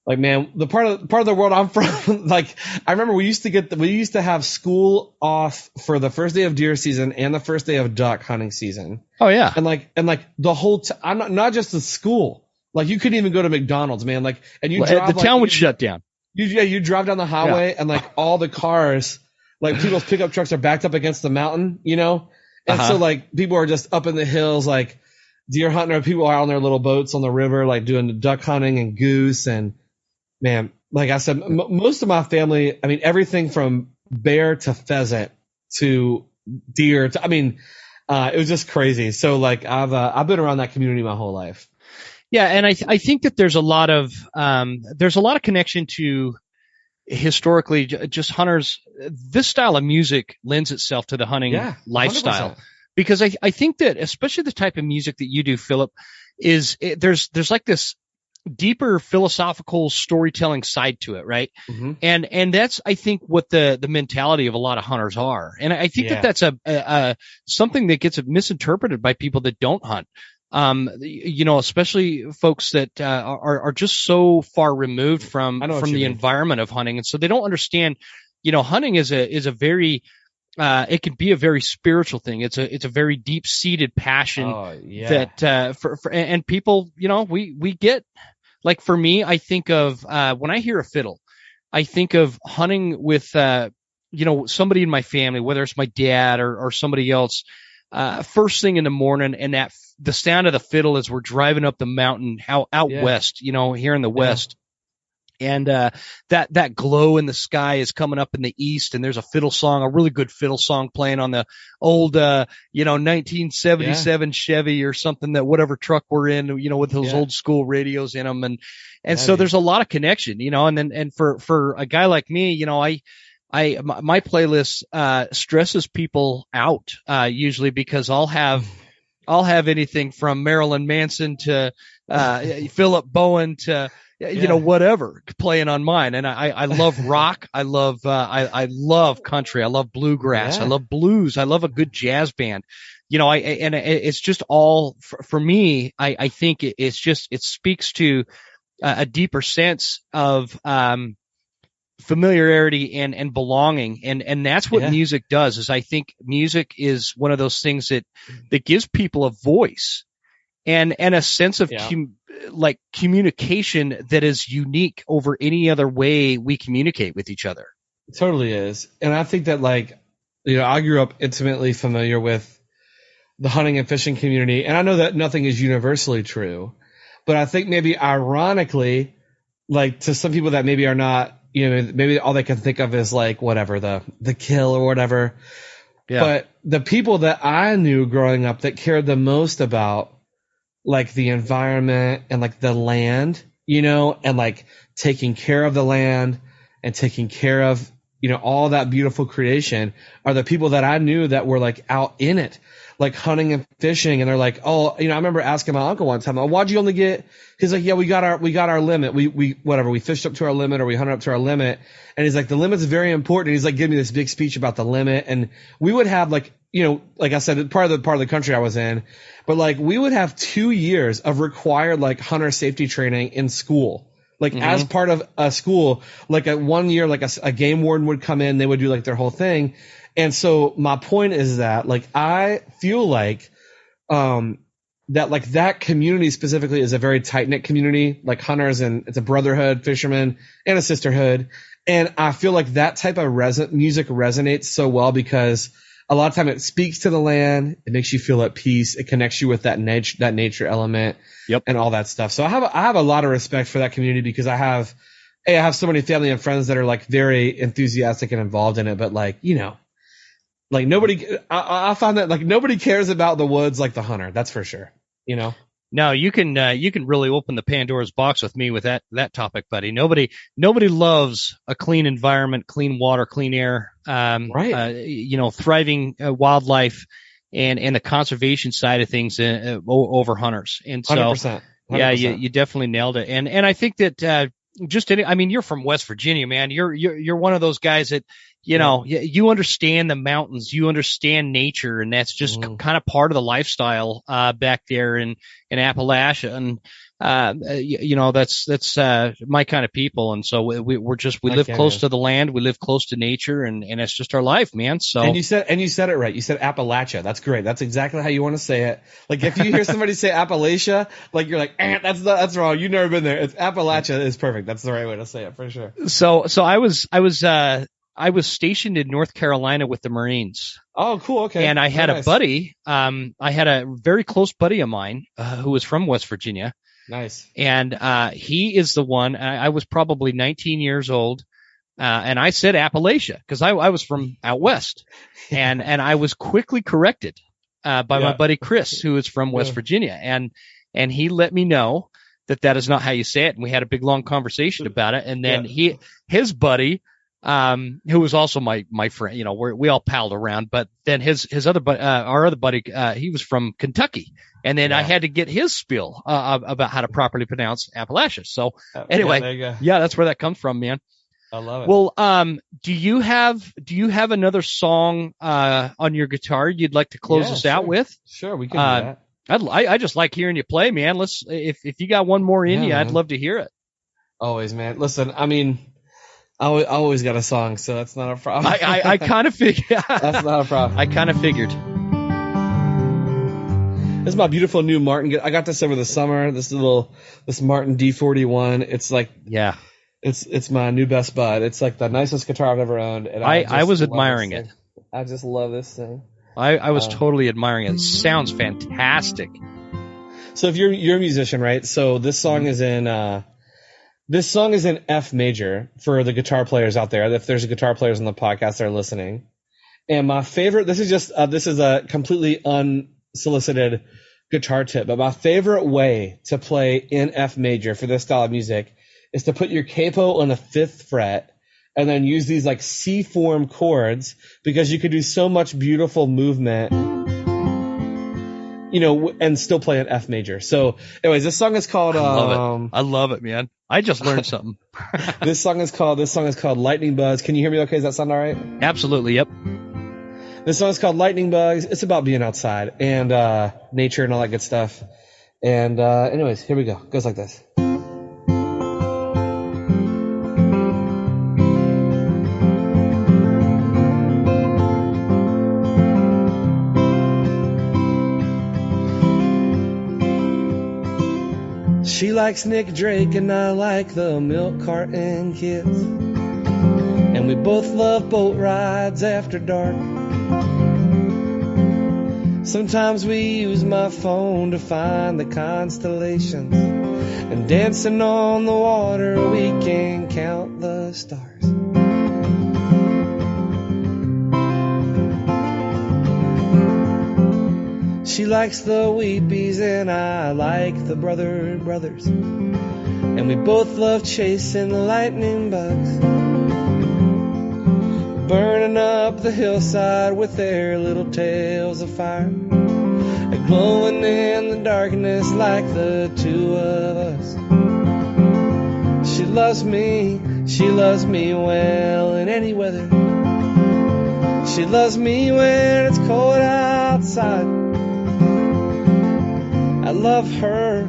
like, man, the part of the world I'm from, like I remember we used to have school off for the first day of deer season and the first day of duck hunting season. Oh yeah, and like the whole I'm not just the school, like you couldn't even go to McDonald's, man. Like, and the town would shut down. You drive down the highway and like all the cars, like people's pickup trucks are backed up against the mountain, and so like people are just up in the hills, like deer hunting, or people are out on their little boats on the river, like doing the duck hunting and goose. And man, like I said, most of my family, I mean, everything from bear to pheasant to deer to, it was just crazy. So like I've been around that community my whole life. Yeah, and I think that there's a lot of connection to historically just hunters. This style of music lends itself to the hunting lifestyle, 100%. Because I think that especially the type of music that you do, Philip, there's like this deeper philosophical storytelling side to it, right? Mm-hmm. And that's, I think, what the mentality of a lot of hunters are. And I think that that's a something that gets misinterpreted by people that don't hunt. Especially folks that are just so far removed from the environment of hunting, and so they don't understand. Hunting is a very it can be a very spiritual thing. It's a very deep seated passion that for and people, we get. Like for me, I think of when I hear a fiddle, I think of hunting with somebody in my family, whether it's my dad or somebody else. First thing in the morning, and the sound of the fiddle as we're driving up the mountain out west, here in the west. And that glow in the sky is coming up in the east, and there's a really good fiddle song playing on the old 1977 Chevy or something, that whatever truck we're in, with those old school radios in them, and so there's a lot of connection, and for a guy like me, my playlist stresses people out usually, because I'll have anything from Marilyn Manson to Philip Bowen to whatever playing on mine. And I love rock. I love country. I love bluegrass. I love blues. I love a good jazz band. It's just all for me. I think it speaks to a deeper sense of familiarity and belonging, and that's what music does. Is I think music is one of those things that gives people a voice and a sense of communication that is unique over any other way we communicate with each other. It totally is. And I think that I grew up intimately familiar with the hunting and fishing community, and I know that nothing is universally true, but I think maybe ironically, like to some people that maybe are not, maybe all they can think of is like whatever, the kill or whatever. Yeah. But the people that I knew growing up that cared the most about like the environment and like the land, and like taking care of the land and taking care of, all that beautiful creation, are the people that I knew that were like out in it, like hunting and fishing. And they're like, I remember asking my uncle one time, why'd you only get, he's like, we got our limit. We fished up to our limit, or we hunted up to our limit. And he's like, the limit's very important. And he's like, giving me this big speech about the limit. And we would have like, like I said, part of the country I was in, but like we would have 2 years of required like hunter safety training in school. Like as part of a school, like 1 year, like a game warden would come in, they would do like their whole thing. And so my point is that like I feel like that like that community specifically is a very tight knit community, like hunters, and it's a brotherhood, fishermen, and a sisterhood. And I feel like that type of music resonates so well because a lot of time it speaks to the land. It makes you feel at peace. It connects you with that nature element, and all that stuff. So I have a lot of respect for that community because I have so many family and friends that are like very enthusiastic and involved in it. But like, you know, like I found that like nobody cares about the woods like the hunter. That's for sure. You know. No, you can really open the Pandora's box with me with that topic, buddy. Nobody loves a clean environment, clean water, clean air, right. Thriving wildlife and the conservation side of things over hunters. And so, 100%. yeah, you definitely nailed it. And I think that you're from West Virginia, man. You're one of those guys that, you understand the mountains, you understand nature, and that's just kind of part of the lifestyle back there in Appalachia. And that's my kind of people. And so we live close to the land, we live close to nature, and it's just our life, man. So and you said it right. You said Appalachia. That's great. That's exactly how you want to say it. Like if you hear somebody say Appalachia, like you're like, that's wrong. You've never been there. It's Appalachia is perfect. That's the right way to say it for sure. So I was stationed in North Carolina with the Marines. Oh, cool. Okay. And I had a buddy. I had a very close buddy of mine who was from West Virginia. Nice. And he is the one. I was probably 19 years old, and I said Appalachia because I was from out west, and I was quickly corrected by my buddy Chris, who is from West Virginia, and he let me know that is not how you say it, and we had a big long conversation about it, and then his buddy. Who was also my friend, we all palled around, but then his other buddy, our other buddy, he was from Kentucky. And then I had to get his spiel, about how to properly pronounce Appalachia. So anyway, that's where that comes from, man. I love it. Well, do you have another song, on your guitar you'd like to close us out with? Sure. We can do that. I just like hearing you play, man. If you got one more in you, I'd love to hear it. Always, man. Listen, I mean, I always got a song, so that's not a problem. I kind of figured. That's not a problem. I kind of figured. This is my beautiful new Martin. I got this over the summer. This Martin D41. It's like, it's my new best bud. It's like the nicest guitar I've ever owned. And I was admiring it. I just love this thing. I was totally admiring it. It sounds fantastic. So if you're a musician, right? So this song is in. This song is in F major for the guitar players out there. If there's guitar players on the podcast that are listening. And my favorite, this is a completely unsolicited guitar tip, but my favorite way to play in F major for this style of music is to put your capo on the 5th fret and then use these like C-form chords because you could do so much beautiful movement, and still play an F major. So anyways, this song is called, I love it, man. I just learned something. This song is called Lightning Bugs. Can you hear me okay? Does that sound all right? Absolutely. Yep. This song is called Lightning Bugs. It's about being outside and nature and all that good stuff. And anyways, here we go. It goes like this. She likes Nick Drake and I like the milk carton kids. And we both love boat rides after dark. Sometimes we use my phone to find the constellations. And dancing on the water we can count the stars. She likes the Weepies and I like the brothers. And we both love chasing the lightning bugs. Burning up the hillside with their little tails of fire. Glowing in the darkness like the two of us. She loves me well in any weather. She loves me when it's cold outside. I love her,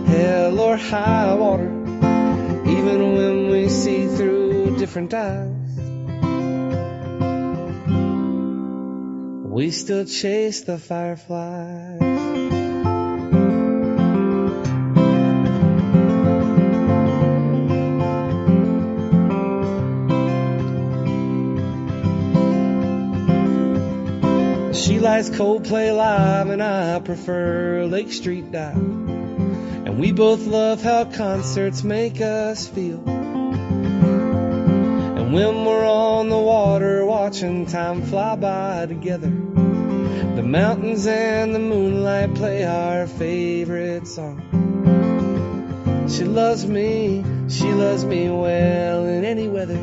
hell or high water, even when we see through different eyes. We still chase the fireflies. She likes Coldplay Live and I prefer Lake Street Dive. And we both love how concerts make us feel. And when we're on the water watching time fly by together, the mountains and the moonlight play our favorite song. She loves me well in any weather.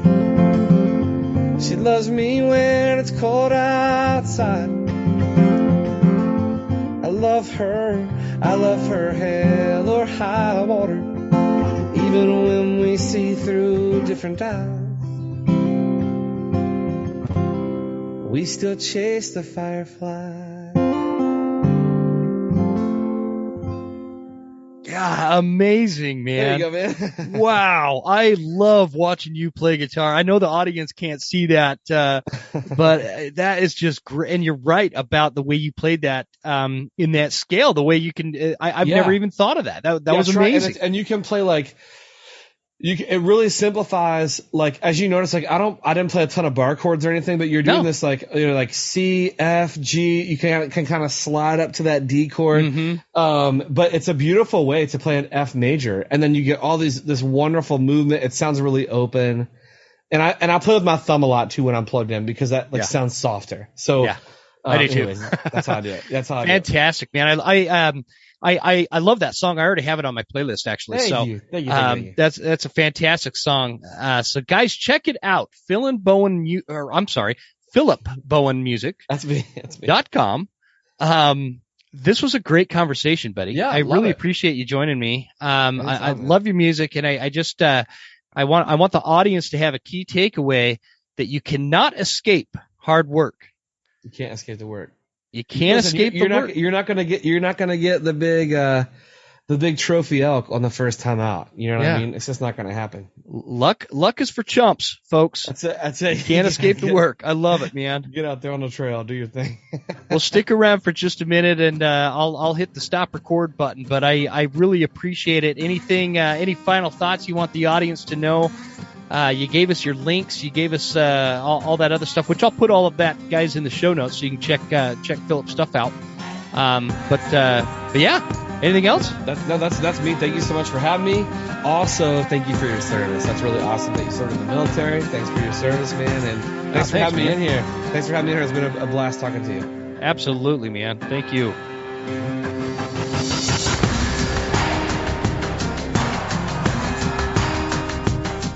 She loves me when it's cold outside. I love her hell or high water, even when we see through different eyes. We still chase the fireflies. Yeah, amazing, man. There you go, man. Wow. I love watching you play guitar. I know the audience can't see that, but that is just great. And you're right about the way you played that, in that scale, the way you can, I've never even thought of that. That was amazing. And you can play like, it really simplifies, like, as you notice, like, I didn't play a ton of bar chords or anything, but you're doing this, like, like C, F, G, you can kind of slide up to that D chord. Mm-hmm. But it's a beautiful way to play an F major. And then you get all this wonderful movement. It sounds really open. And I play with my thumb a lot too when I'm plugged in, because that sounds softer. So, I do too. Anyways, that's how I do it. Fantastic, man. I love that song. I already have it on my playlist, actually. Thank you. That's a fantastic song. So guys, check it out. Philip Bowen Music. That's me. .com. This was a great conversation, buddy. Yeah, I really appreciate you joining me. I love your music, and I want the audience to have a key takeaway that you cannot escape hard work. You can't escape the work. You can't escape the work. You're not gonna get the big trophy elk on the first time out. You know what I mean? It's just not gonna happen. Luck is for chumps, folks. That's it. You can't escape the work. I love it, man. Get out there on the trail, do your thing. Well, stick around for just a minute, and I'll hit the stop record button. But I really appreciate it. Any final thoughts you want the audience to know? You gave us your links. You gave us all that other stuff, which I'll put all of that, guys, in the show notes, so you can check Philip's stuff out. But yeah, anything else? That's me. Thank you so much for having me. Also, thank you for your service. That's really awesome that you served in the military. Thanks for your service, man, and thanks for having me in here. Thanks for having me in here. It's been a blast talking to you. Absolutely, man. Thank you.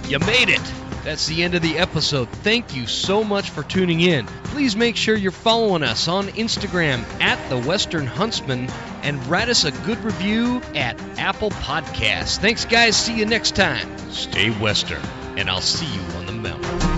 You made it. That's the end of the episode. Thank you so much for tuning in. Please make sure you're following us on Instagram at The Western Huntsman, and write us a good review at Apple Podcasts. Thanks, guys. See you next time. Stay Western, and I'll see you on the mountain.